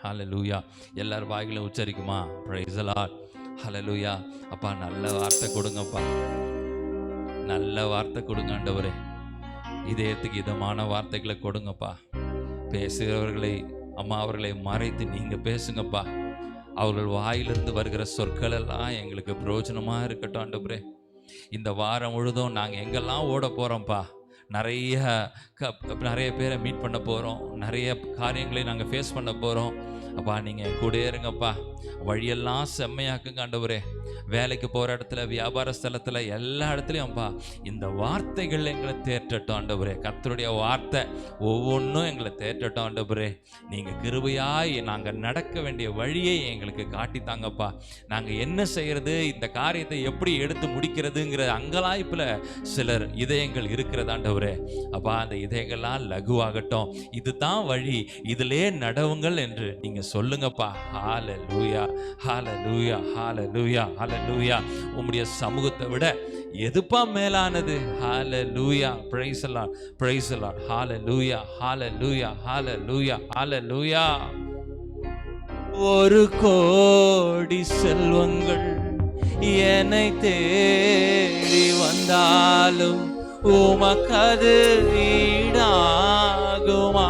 ஹல்லேலூயா. எல்லாரும் வாயில உச்சரிக்குமா? Price the Lord. ஹல்லேலூயா. அப்பா நல்ல வார்த்தை கொடுங்கப்பா, நல்ல வார்த்தை கொடுங்க ஆண்டவரே. இதயத்துக்கு இதமான வார்த்தைகளை கொடுங்கப்பா. பேசுகிறவர்களை அம்மா அவர்களை மறைத்து நீங்க பேசுங்கப்பா. அவர்கள் வாயிலிருந்து வருகிற சொற்கள் எல்லாம் எங்களுக்கு பிரயோஜனமாக இருக்கட்டும் ஆண்டவரே. இந்த வாரம் முழுதும் நாங்கள் எங்கெல்லாம் ஓட போகிறோம்ப்பா, நிறைய பேரை மீட் பண்ண போகிறோம், நிறைய காரியங்களை நாங்கள் ஃபேஸ் பண்ண போகிறோம். அப்பா நீங்கள் கூட இருங்கப்பா, வழியெல்லாம் செம்மையாக்குங்க ஆண்டவரே. வேலைக்கு போகிற இடத்துல, வியாபார ஸ்தலத்தில், எல்லா இடத்துலையும்ப்பா இந்த வார்த்தைகள் எங்களை தேற்றட்டும் ஆண்டவரே. கர்த்தருடைய வார்த்தை ஒவ்வொன்றும் எங்களை தேற்றட்டும் ஆண்டவரே. நீங்கள் கிருபையாய் நாங்கள் நடக்க வேண்டிய வழியை எங்களுக்கு காட்டித்தாங்கப்பா. நாங்கள் என்ன செய்கிறது, இந்த காரியத்தை எப்படி எடுத்து முடிக்கிறதுங்கிற அங்கலாய்ப்பில் சிலர் இதயங்கள் இருக்கிறது ஆண்டவரே. அப்பா அந்த இதயங்கள்லாம் லகுவாகட்டும். இதுதான் வழி, இதிலே நடவுங்கள் என்று நீங்கள் சொல்லுங்கப்பா. ஹல்லேலூயா, ஹல்லேலூயா, ஹல்லேலூயா, ஹல்லேலூயா. உம்முடைய சமூகத்தை விட எதுப்பா மேலானது? Hallelujah, praise the Lord, praise the Lord. Hallelujah, hallelujah, hallelujah, hallelujah. ஒரு கோடி செல்வங்கள் என்னை தேடி வந்தாலும் உமக்கது ஈடாகுமா?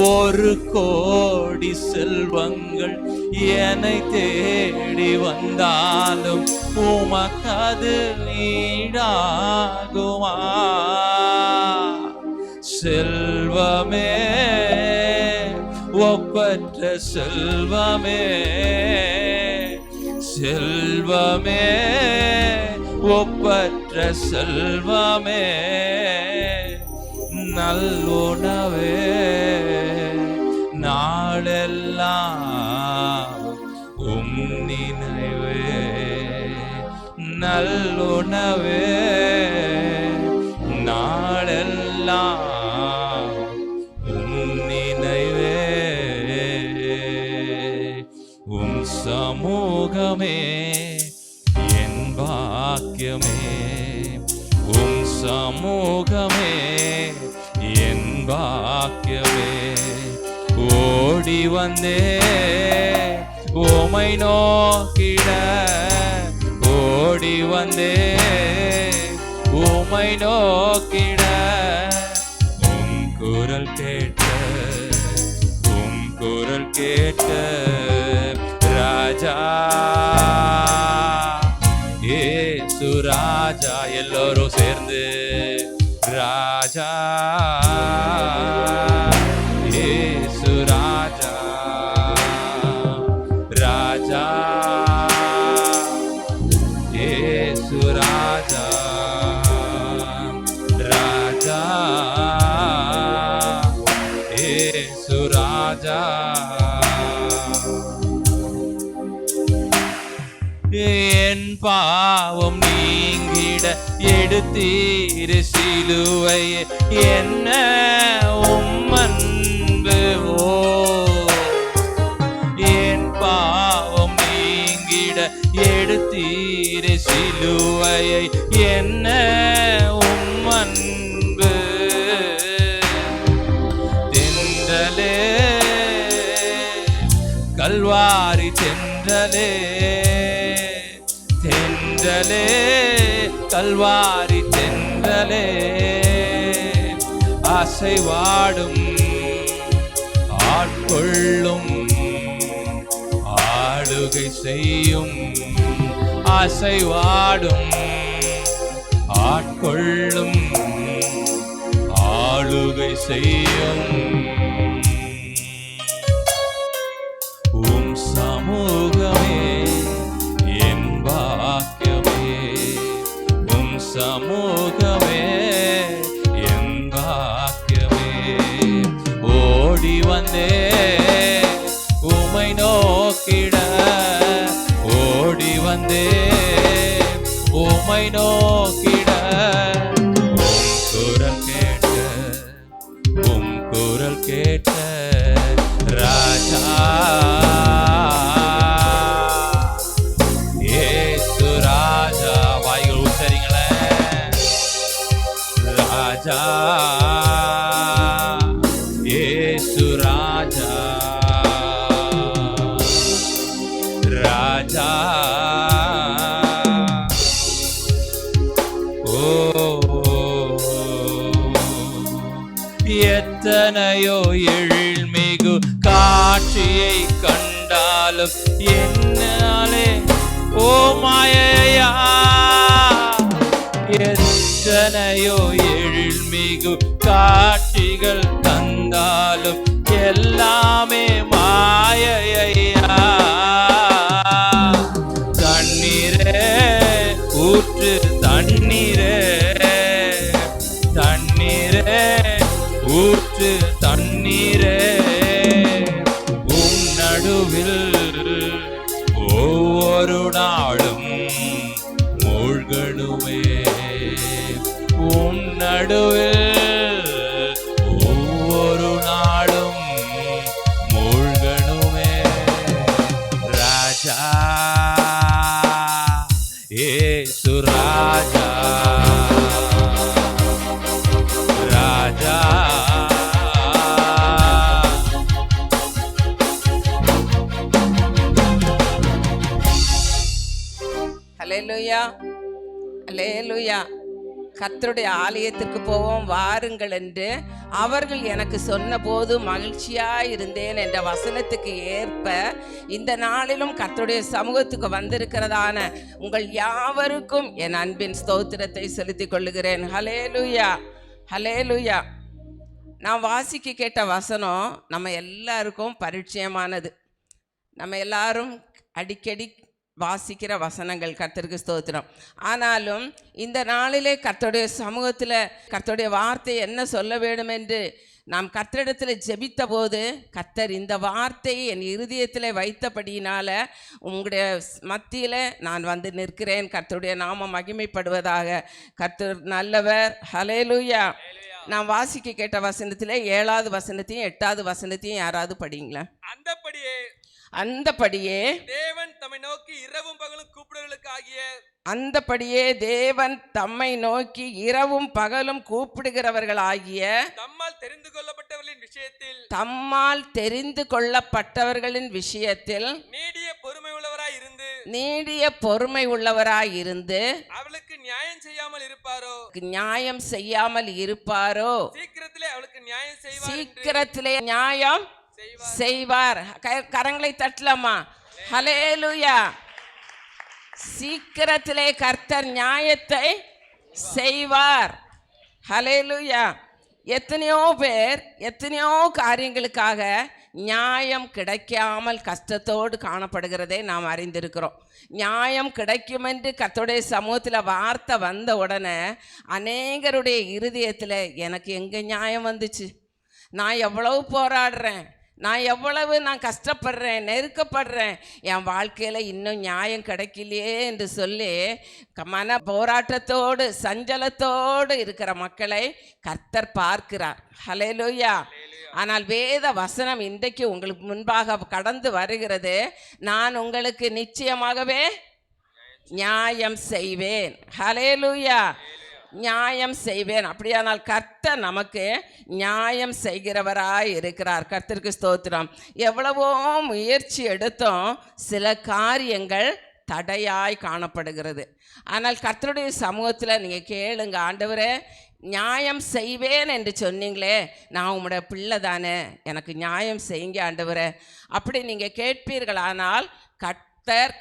ஒரு கோடி செல்வங்கள் என்னை தேடி வந்தாலும் உமக்கது ஈடாகுமா? செல்வமே, ஒப்பற்ற செல்வமே, செல்வமே, ஒப்பற்ற செல்வமே, நல்லுணவே, நாளெல்லாம் உம் நினைவே, நல்லுணவே, நாளெல்லாம் உம் நினைவே. உம் சமூகமே என் பாக்கியமே, உம் சமூகமே என் பாக்கியமே. ஓடி வந்தே உம்மை நோக்கிட, ஓடி வந்தே உம்மை நோக்கிட. உம் குரல் கேட்ட, உம் குரல் கேட்ட ராஜா இயேசு ராஜா. எல்லோரும் சேர்ந்து ராஜா இயேசு ராஜா, ராஜா இயேசு ராஜா, ராஜா இயேசு ராஜா. என் பாவம் நீங்கிட எடுத்தீர் சிலுவையே, என்ன உம் அன்பு! ஓ என் பாவம் நீங்கிட எடுத்தீர் சிலுவையை, என்ன உம் அன்பு! தென்றலே, கல்வாரி தென்றலே, தென்றலே, கல்வாரி தென்றலே, அசைவாடும் ஆட்கொள்ளும், ஆளுகை செய்யும், அசைவாடும் ஆட்கொள்ளும், ஆளுகை செய்யும். உம் சமூகமே என் பாக்கியமே, உம் சமூகமே என் பாக்கியமே. ஓடி வந்தே உம்மை நோக்கிட, ஓடி வந்தே உம்மை நோக்கிட. உம் குரல் கேட்ட, உம் குரல் கேட்ட ராஜா இயேசு ராஜா. வாய்கள் உச்சரிங்களேன். ராஜா இயேசு ராஜா ராஜா ஓ எத்தனையோ எழில்மிகு காட்சியை கண்டாலும் என்னாலே ஓ மாயையா, எத்தனையோ எழில்மிகு காட்சிகள் தந்தாலும் எல்லாமே மாயையா. தண்ணீரே ஊற்று தண்ணீரே, தண்ணீரே ஊற்று தண்ணீரே, உன் நடுவில் ஒவ்வொரு நாளும் மூழ்கணுமே, உன் நடுவில் ஒவ்வொரு நாளும் மூழ்கணுமே. ராஜா ஏசு ராஜா ராஜா அல்லேலூயா அல்லேலூயா. கர்த்தருடைய ஆலயத்திற்கு போவோம் வாருங்கள் என்று அவர்கள் எனக்கு சொன்னபோது மகிழ்ச்சியாய் இருந்தேன் என்ற வசனத்துக்கு ஏற்ப இந்த நாளிலும் கர்த்தருடைய சமூகத்துக்கு வந்திருக்கிறதான உங்கள் யாவருக்கும் என் அன்பின் ஸ்தோத்திரத்தை செலுத்திக் கொள்ளுகிறேன். ஹல்லேலூயா ஹல்லேலூயா. நான் வாசிக்க கேட்ட வசனம் நம்ம எல்லாருக்கும் பரிச்சயமானது. நம்ம எல்லாரும் அடிக்கடி வாசிக்கிற வசனங்கள். கர்த்தருக்கு ஸ்தோத்திரம். ஆனாலும் இந்த நாளிலே கர்த்தருடைய சமூகத்தில் கர்த்தருடைய வார்த்தை என்ன சொல்ல வேண்டும் என்று நாம் கர்த்தரிடத்தில் ஜெபித்த போது கர்த்தர் இந்த வார்த்தையை என் இருதயத்தில் வைத்தபடியினால உங்களுடைய மத்தியில் நான் வந்து நிற்கிறேன். கர்த்தருடைய நாமம் மகிமைப்படுவதாக. கர்த்தர் நல்லவர். ஹல்லேலூயா. நான் வாசிக்க கேட்ட வசனத்தில் 7வது வசனத்தையும் 8வது வசனத்தையும் யாராவது படிங்களா? அந்தபடியே தேவன் தம்மை நோக்கி இரவும் பகலும் கூப்பிடுகிறவர்களுக்காகிய அந்தபடியே தேவன் தம்மை நோக்கி இரவும் பகலும் கூப்பிடுகிறவர்களாகிய தம்மால் தெரிந்து கொள்ளப்பட்டவர்களின் விஷயத்தில் நீடிய பொறுமை உள்ளவராய் இருந்து அவளுக்கு நியாயம் செய்யாமல் இருப்பாரோ சீக்கிரத்திலே நியாயம் செய்வார். கரங்களை தட்டலாமா? ஹல்லேலூயா. சீக்கிரத்திலே கர்த்தர் நியாயத்தை செய்வார். ஹல்லேலூயா. எத்தனையோ பேர் எத்தனையோ காரியங்களுக்காக நியாயம் கிடைக்காமல் கஷ்டத்தோடு காணப்படுகிறதை நாம் அறிந்திருக்கிறோம். நியாயம் கிடைக்கும் என்று கர்த்தருடைய சமூகத்தில் வார்த்தை வந்த உடனே அநேகருடைய இருதயத்தில் எனக்கு எங்கே நியாயம் வந்துச்சு, நான் எவ்வளவு போராடுறேன், நான் கஷ்டப்படுறேன், நெருக்கப்படுறேன், என் வாழ்க்கையில் இன்னும் நியாயம் கிடைக்கலையே என்று சொல்லி மன போராட்டத்தோடு சஞ்சலத்தோடு இருக்கிற மக்களை கர்த்தர் பார்க்கிறார். ஹல்லேலூயா. ஆனால் வேத வசனம் இன்றைக்கு உங்களுக்கு முன்பாக கடந்து வருகிறது. நான் உங்களுக்கு நிச்சயமாகவே நியாயம் செய்வேன். ஹல்லேலூயா. நியாயம் செய்வேன். அப்படியானால் கர்த்தர் நமக்கு நியாயம் செய்கிறவராய் இருக்கிறார். கர்த்தருக்கு ஸ்தோத்திரம். எவ்வளவோ முயற்சி எடுத்தோம், சில காரியங்கள் தடையாய் காணப்படுகிறது. ஆனால் கர்த்தருடைய சமூகத்தில் நீங்கள் கேளுங்க, ஆண்டவரே நியாயம் செய்வேன் என்று சொன்னீங்களே, நான் உங்களுடைய பிள்ளை தானே, எனக்கு நியாயம் செய்யுங்க ஆண்டவரே. அப்படி நீங்கள் கேட்பீர்களானால்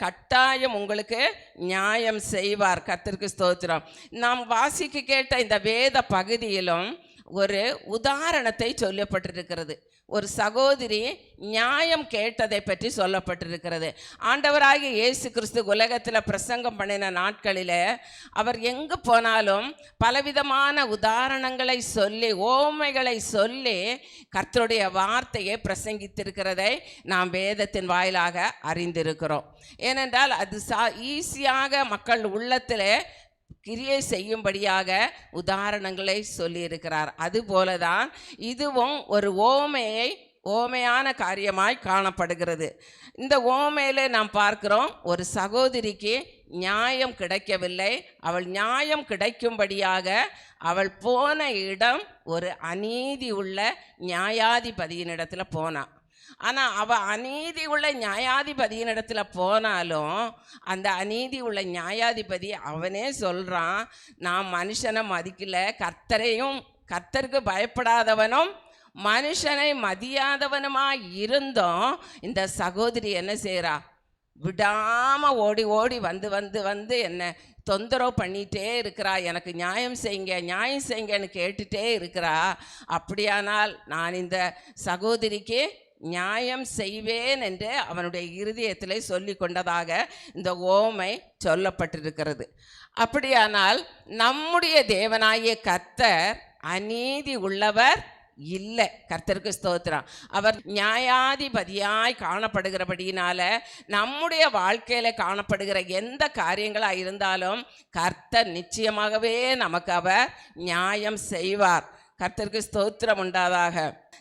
கட்டாயம் உங்களுக்கு நியாயம் செய்வார். கர்த்தருக்கு ஸ்தோத்திரம். நாம் வாசிக்க கேட்ட இந்த வேத பகுதியிலும் ஒரு உதாரணத்தை சொல்லப்பட்டிருக்கிறது. ஒரு சகோதரி நியாயம் கேட்டதை பற்றி சொல்லப்பட்டிருக்கிறது. ஆண்டவராகிய இயேசு கிறிஸ்து உலகத்தில் பிரசங்கம் பண்ணின நாட்களில் அவர் எங்கு போனாலும் பலவிதமான உதாரணங்களை சொல்லி ஓமைகளை சொல்லி கர்த்தருடைய வார்த்தையை பிரசங்கித்திருக்கிறதை நாம் வேதத்தின் வாயிலாக அறிந்திருக்கிறோம். ஏனென்றால் அது ஈஸியாக மக்கள் உள்ளத்தில் கிரியை செய்யும்படியாக உதாரணங்களை சொல்லியிருக்கிறார். அதுபோல தான் இதுவும் ஒரு ஓமையை ஓமையான காரியமாய் காணப்படுகிறது. இந்த ஓமையிலே நாம் பார்க்கிறோம், ஒரு சகோதரிக்கு நியாயம் கிடைக்கவில்லை. அவள் நியாயம் கிடைக்கும்படியாக அவள் போன இடம் ஒரு அநீதி உள்ள நியாயாதிபதியினிடத்தில் போனாள். ஆனால் அவள் அநீதி உள்ள நியாயாதிபதியினிடத்தில் போனாலும் அந்த அநீதி உள்ள நியாயாதிபதி அவனே சொல்கிறான், நான் மனுஷனை மதிக்கல, கர்த்தருக்கு பயப்படாதவனும் மனுஷனை மதியாதவனுமாய் இருந்தோம். இந்த சகோதரி என்ன செய்கிறா, விடாமல் ஓடி ஓடி வந்து என்னை தொந்தரவு பண்ணிகிட்டே இருக்கிறா. எனக்கு நியாயம் செய்யுங்கன்னு கேட்டுகிட்டே இருக்கிறா. அப்படியானால் நான் இந்த சகோதரிக்கு நியாயம் செய்வேன் என்று அவனுடைய இருதயத்தில் சொல்லி கொண்டதாக இந்த ஓமை சொல்லப்பட்டிருக்கிறது. அப்படியானால் நம்முடைய தேவனாகிய கர்த்தர் அநீதி உள்ளவர் இல்லை. கர்த்தருக்கு ஸ்தோத்திரம். அவர் நியாயாதிபதியாய் காணப்படுகிறபடியினால நம்முடைய வாழ்க்கையில் காணப்படுகிற எந்த காரியங்களாக இருந்தாலும் கர்த்தர் நிச்சயமாகவே நமக்கு அவர் நியாயம் செய்வார். கர்த்தருக்கு ஸ்தோத்திரம் உண்டாதாக.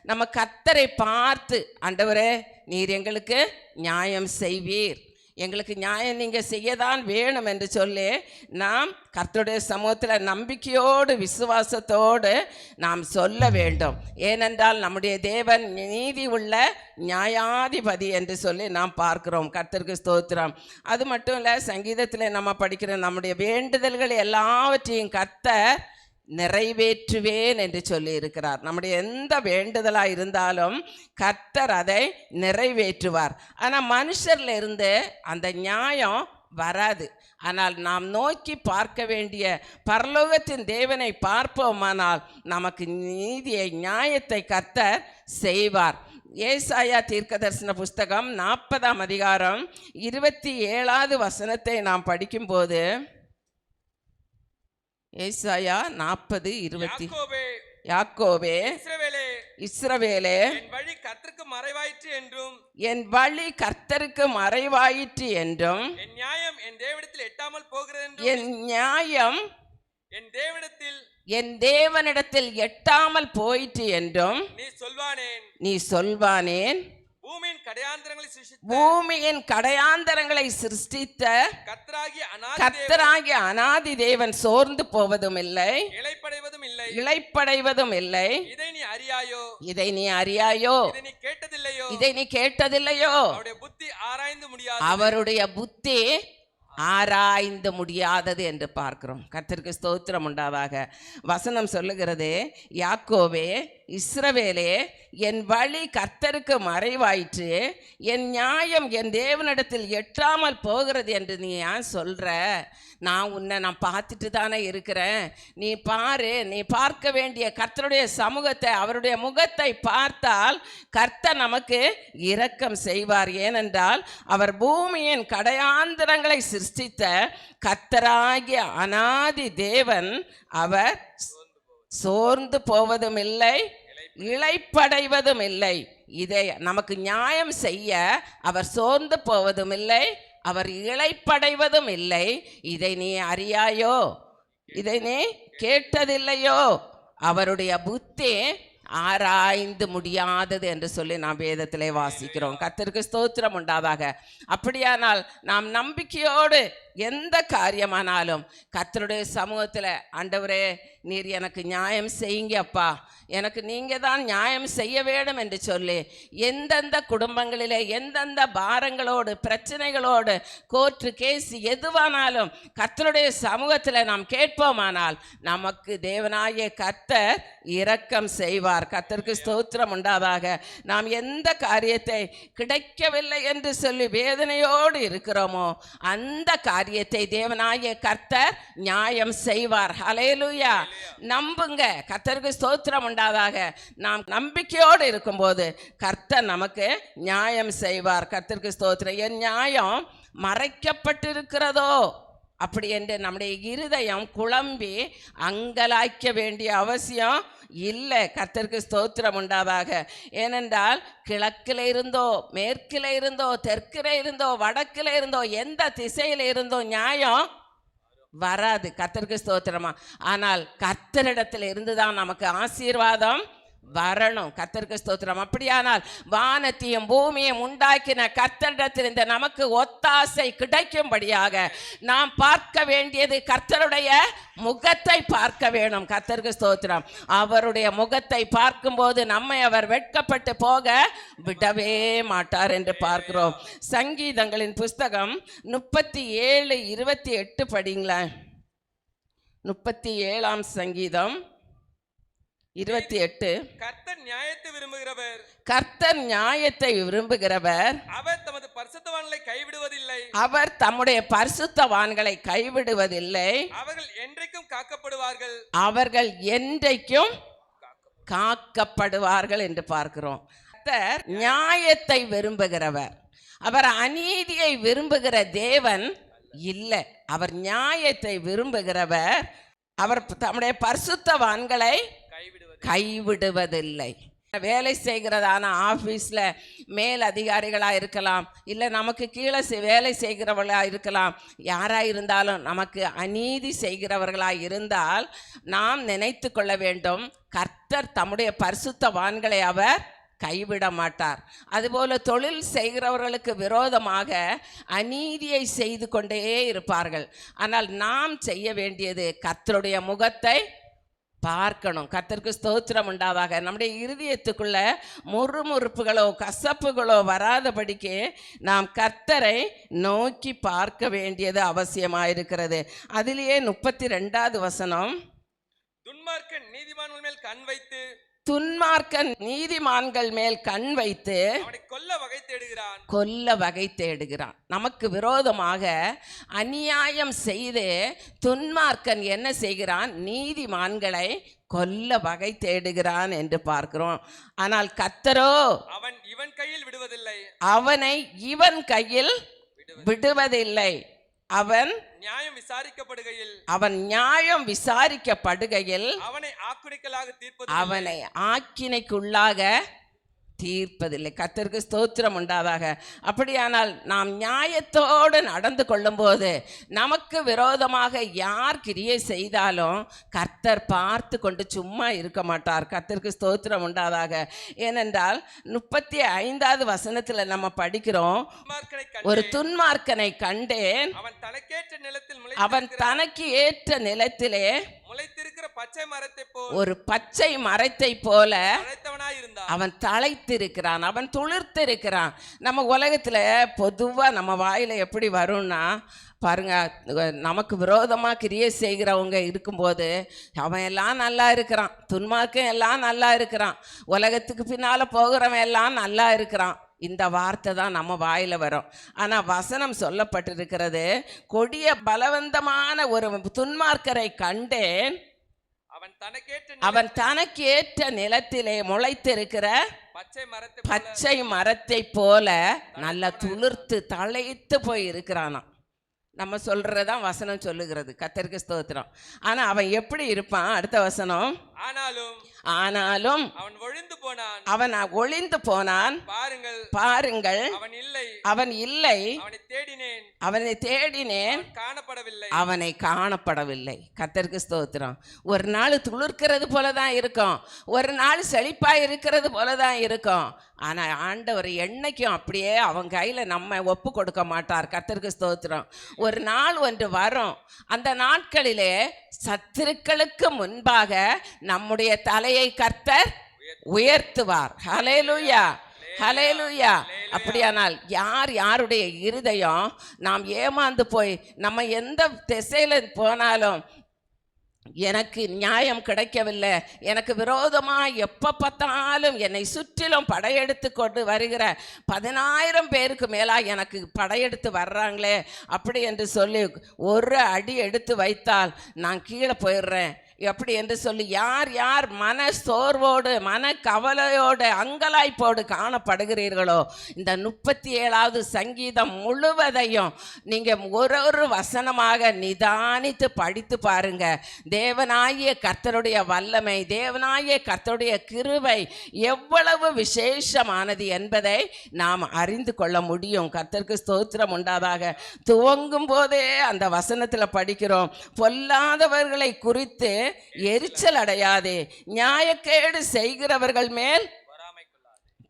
நம்ம கர்த்தரை பார்த்து, ஆண்டவரே நீர் எங்களுக்கு நியாயம் செய்வீர், எங்களுக்கு நியாயம் நீங்கள் செய்யதான் வேணும் என்று சொல்லி நாம் கர்த்தருடைய சமூகத்தில் நம்பிக்கையோடு விசுவாசத்தோடு நாம் சொல்ல வேண்டும். ஏனென்றால் நம்முடைய தேவன் நீதி உள்ள நியாயாதிபதி என்று சொல்லி நாம் பார்க்கிறோம். கர்த்தருக்கு ஸ்தோத்திரம். அது மட்டும் இல்லை, சங்கீதத்தில் நம்ம படிக்கிற நம்முடைய வேண்டுதல்கள் எல்லாவற்றையும் கர்த்தர் நிறைவேற்றுவேன் என்று சொல்லி இருக்கிறார். நம்முடைய எந்த வேண்டுதலாக இருந்தாலும் கர்த்தர் அதை நிறைவேற்றுவார். ஆனால் மனுஷர்ல இருந்து அந்த நியாயம் வராது. ஆனால் நாம் நோக்கி பார்க்க வேண்டிய பரலோகத்தின் தேவனை பார்ப்போமானால் நமக்கு நீதியை, நியாயத்தை கர்த்தர் செய்வார். ஏசாயா தீர்க்கதரிசன புஸ்தகம் 40ஆம் அதிகாரம் 27வது வசனத்தை நாம் படிக்கும்போது, ஏசாயா 40:20, யாக்கோபே இஸ்ரவேலே என் வழி கர்த்தருக்கு மறைவாயிற்று என்றும் என் வழி கர்த்தருக்கு மறைவாயிற்று என்றும் என் நியாயம் என் தேவனிடத்தில் எட்டாமல் போகிறது என்றும் என் நியாயம் என் தேவனிடத்தில் எட்டாமல் போயிற்று என்றும் நீ சொல்வானேன். பூமியின் கடையாந்தரங்களை சிருஷ்டித்த கர்த்தராகிய அநாதி தேவன் சோர்ந்து போவதும் இல்லை, இளைப்படைவதும் இல்லை. இதை நீ அறியாயோ? இதை நீ கேட்டதில்லையோ? அவருடைய புத்தி ஆராய்ந்து முடியாதது என்று பார்க்கிறோம். கர்த்தருக்கு ஸ்தோத்திரம் உண்டாதாக. வசனம் சொல்லுகிறது, யாக்கோவே இஸ்ரவேலே என் வழி கர்த்தருக்கு மறைவாயிற்று, என் நியாயம் என் தேவனிடத்தில் எட்டாமல் போகிறது என்று நீ ஏன் சொல்ற? நான் பார்த்துட்டு தானே இருக்கிறேன். நீ பாரு, நீ பார்க்க வேண்டிய கர்த்தருடைய சமூகத்தை, அவருடைய முகத்தை பார்த்தால் கர்த்தர் நமக்கு இரக்கம் செய்வார். ஏனென்றால் அவர் பூமியின் கடையாந்தரங்களை சிருஷ்டித்த கர்த்தராகிய அநாதி தேவன். அவர் சோர்ந்து போவதும் இல்லை, இளைப்படைவதும் இல்லை. இதை நமக்கு நியாயம் செய்ய அவர் சோர்ந்து போவதும் இல்லை, அவர் இளைப்படைவதும் இல்லை. இதை நீ அறியாயோ? இதை நீ கேட்டதில்லையோ? அவருடைய புத்தி ஆராய்ந்து முடியாதது என்று சொல்லி நாம் வேதத்திலே வாசிக்கிறோம். கர்த்தருக்கு ஸ்தோத்திரம் உண்டாதாக. அப்படியானால் நாம் நம்பிக்கையோடு எந்த காரியமானாலும் கர்த்தருடைய சமூகத்தில், ஆண்டவரே நீர் எனக்கு நியாயம் செய்யுங்க அப்பா, எனக்கு நீங்கள் தான் நியாயம் செய்ய வேண்டும் என்று சொல்லி எந்தெந்த குடும்பங்களிலே எந்தெந்த பாரங்களோடு பிரச்சனைகளோடு கோர்ட்டு கேஸ் எதுவானாலும் கர்த்தருடைய சமூகத்தில் நாம் கேட்போமானால் நமக்கு தேவனாகிய கர்த்தர் இரக்கம் செய்வார். கர்த்தருக்கு ஸ்தோத்திரம் உண்டாதாக. நாம் எந்த காரியத்தை கிடைக்கவில்லை என்று சொல்லி வேதனையோடு இருக்கிறோமோ அந்த காரியத்தை தேவனாகிய கர்த்தர் நியாயம் செய்வார். ஹல்லேலூயா. நம்புங்க. கர்த்தருக்கு ஸ்தோத்திரம் உண்டாதாக. நாம் நம்பிக்கையோடு இருக்கும்போது கர்த்தர் நமக்கு நியாயம் செய்வார். கர்த்தருக்கு ஸ்தோத்திரம். என் நியாயம் மறைக்கப்பட்டிருக்கிறதோ அப்படி என்று நம்முடைய இருதயம் குழம்பி அங்கலாய்க்க வேண்டிய அவசியம் இல்லை. கர்த்தருக்கு ஸ்தோத்திரம் உண்டாதாக. ஏனென்றால் கிழக்கில் இருந்தோ மேற்கில் இருந்தோ தெற்கில் இருந்தோ வடக்கில் இருந்தோ எந்த திசையில் இருந்தோ நியாயம் வராது. கர்த்தருக்கு ஸ்தோத்திரமா. ஆனால் கர்த்தரிடத்தில் இருந்துதான் நமக்கு ஆசீர்வாதம் வரணும். கர்த்தருக்கு ஸ்தோத்திரம். அப்படியானால் வானத்தையும் பூமியையும் உண்டாக்கின கர்த்தரிடத்திலிருந்து நமக்கு ஒத்தாசை கிடைக்கும்படியாக நாம் பார்க்க வேண்டியது கர்த்தருடைய முகத்தை பார்க்க வேணும். கர்த்தருக்கு ஸ்தோத்திரம். அவருடைய முகத்தை பார்க்கும்போது நம்மை அவர் வெட்கப்பட்டு போக விடவே மாட்டார் என்று பார்க்கிறோம். சங்கீதங்களின் புஸ்தகம் 37:28 படிங்களேன். 37ஆம் சங்கீதம் 28. கர்த்தர் நியாயத்தை விரும்புகிறவர், கர்த்தர் நியாயத்தை விரும்புகிறவர், அவர் தமது பரிசுத்தவான்களை கைவிடுவதில்லை, அவர் தம்முடைய பரிசுத்தவான்களை கைவிடுவதில்லை, அவர்கள் என்றைக்கும் காக்கப்படுவார்கள், அவர்கள் என்றைக்கும் காக்கப்படுவார்கள் என்று பார்க்கிறோம். கர்த்தர் நியாயத்தை விரும்புகிறவர். அவர் அநீதியை விரும்புகிற தேவன் இல்லை. அவர் நியாயத்தை விரும்புகிறவர். அவர் தம்முடைய பரிசுத்தவான்களை கைவிடுவதில்லை. வேலை செய்கிறதான ஆஃபீஸில் மேல் அதிகாரிகளாக இருக்கலாம், இல்லை நமக்கு கீழே வேலை செய்கிறவர்களாக இருக்கலாம். யாராக இருந்தாலும் நமக்கு அநீதி செய்கிறவர்களாக இருந்தால் நாம் நினைத்து கொள்ள வேண்டும், கர்த்தர் தம்முடைய பரிசுத்தவான்களை அவர் கைவிட மாட்டார். அதுபோல தொழில் செய்கிறவர்களுக்கு விரோதமாக அநீதியை செய்து கொண்டே இருப்பார்கள். ஆனால் நாம் செய்ய வேண்டியது கர்த்தருடைய முகத்தை பார்க்கணும். கர்த்தருக்கு ஸ்தோத்திரம் உண்டாதாக. நம்முடைய இருதயத்துக்குள்ள முறுமுறுப்புகளோ கசப்புகளோ வராதபடிக்கு நாம் கர்த்தரை நோக்கி பார்க்க வேண்டியது அவசியமாயிருக்கிறது. அதிலேயே 32வது வசனம், துன்மார்க்கன் நீதிமான்கள் மேல் கண் வைத்து, துன்மார்க்கன் நீதிமான்கள் மேல் கண் வைத்து அவனை கொல்ல வகை தேடுகிறான், கொல்ல வகை தேடுகிறான். நமக்கு விரோதமாக அநியாயம் செய்து துன்மார்க்கன் என்ன செய்கிறான்? நீதிமான்களை கொல்ல வகை தேடுகிறான் என்று பார்க்கிறோம். ஆனால் கர்த்தரோ அவன் இவன் கையில் விடுவதில்லை, அவனை இவன் கையில் விடுவதில்லை. அவன் நியாயம் விசாரிக்கப்படுகையில், அவன் நியாயம் விசாரிக்கப்படுகையில் அவனை ஆக்கினைக்குள்ளாக தீர்ப்பது, அவனை ஆக்கினைக்குள்ளாக தீர்ப்பதில்லை. கர்த்தருக்கு ஸ்தோத்திரம் உண்டாதாக. அப்படியானால் நாம் நியாயத்தோடு நடந்து கொள்ளும்போது நமக்கு விரோதமாக யார் கிரியை செய்தாலும் கர்த்தர் பார்த்து கொண்டு சும்மா இருக்க மாட்டார். கர்த்தருக்கு ஸ்தோத்திரம் உண்டாதாக. ஏனென்றால் 35வது வசனத்தில் நம்ம படிக்கிறோம், ஒரு துன்மார்க்கனை கண்டேன், அவன் தனக்கேற்ற நிலத்தில் அவன் தனக்கு ஏற்ற நிலத்திலே முளைத்திருக்கிற பச்சை மரத்தை போல், ஒரு பச்சை மரத்தை போல அழைத்தவனாயிருந்தான், அவன் தழைத்திருக்கிறான், அவன் துளிர்த்திருக்கிறான். நம்ம உலகத்தில் பொதுவாக நம்ம வாயில் எப்படி வரும்னா பாருங்க, நமக்கு விரோதமாக கிரியை செய்கிறவங்க இருக்கும்போது அவன் எல்லாம் நல்லா இருக்கிறான், துன்மார்க்கன் எல்லாம் நல்லா இருக்கிறான், உலகத்துக்கு பின்னால் போகிறவன் எல்லாம் நல்லா இருக்கிறான். இந்த வார்த்தை தான் நம்ம வாயில் வரும். ஆனால் வசனம் சொல்லப்பட்டிருக்கிறது, கொடிய பலவந்தமான ஒரு துன்மார்க்கரை கண்டேன், அவன் தனக்கு ஏற்ற நிலத்திலே முளைத்திருக்கிற பச்சை மரத்தை போல நல்ல துளிர்த்து தழைத்து போய் இருக்கிறானா. நம்ம சொல்றதான் வசனம் சொல்லுகிறது. கர்த்தருக்கு ஸ்தோத்திரம். ஆனா அவன் எப்படி இருப்பான்? அடுத்த வசனம், ஆனாலும் அவன் ஒழிந்து போனான், அவன் ஒளிந்து போனான், பாருங்கள் அவன் இல்லை, அவனை தேடினேன், அவனை காணப்படவில்லை. கர்த்தருக்கு ஸ்தோத்திரம். ஒரு நாள் துளிர்க்கிறது போலதான் இருக்கும், ஒரு நாள் செழிப்பாய் இருக்கிறது போலதான் இருக்கும். ஆனா ஆண்டவர் என்னைக்கும் அப்படியே அவன் கையில நம்ம ஒப்பு கொடுக்க மாட்டார். கர்த்தருக்கு ஸ்தோத்திரம். ஒரு நாள் ஒன்று வரும், அந்த நாட்களிலே சத்துருக்களுக்கு முன்பாக நம்முடைய தலையை கர்த்தர் உயர்த்துவார். ஹல்லேலூயா, ஹல்லேலூயா. அப்படியானால் யாருடைய இருதயம் நாம் ஏமாந்து போய் நம்ம எந்த திசையில போனாலும் எனக்கு நியாயம் கிடைக்கவில்லை, எனக்கு விரோதமாக எப்போ பார்த்தாலும் என்னை சுற்றிலும் படையெடுத்து கொண்டு வருகிற 10,000 பேருக்கு மேலாக எனக்கு படையெடுத்து வர்றாங்களே அப்படி என்று சொல்லி ஒரு அடி எடுத்து வைத்தால் நான் கீழே போயிடுறேன் எப்படி என்று சொல்லி யார் மன சோர்வோடு மன கவலையோடு அங்கலாய்ப்போடு காணப்படுகிறீர்களோ, இந்த 37வது சங்கீதம் முழுவதையும் நீங்கள் ஒரு வசனமாக நிதானித்து படித்து பாருங்க. தேவனாகிய கர்த்தருடைய வல்லமை, தேவனாகிய கர்த்தருடைய கிருபை எவ்வளவு விசேஷமானது என்பதை நாம் அறிந்து கொள்ள முடியும். கர்த்தருக்கு ஸ்தோத்திரம் உண்டாதாக. துவங்கும் போதே அந்த வசனத்தில் படிக்கிறோம், பொல்லாதவர்களை குறித்து எரிச்சல் அடையாதே, நியாயக்கேடு செய்கிறவர்கள் மேல்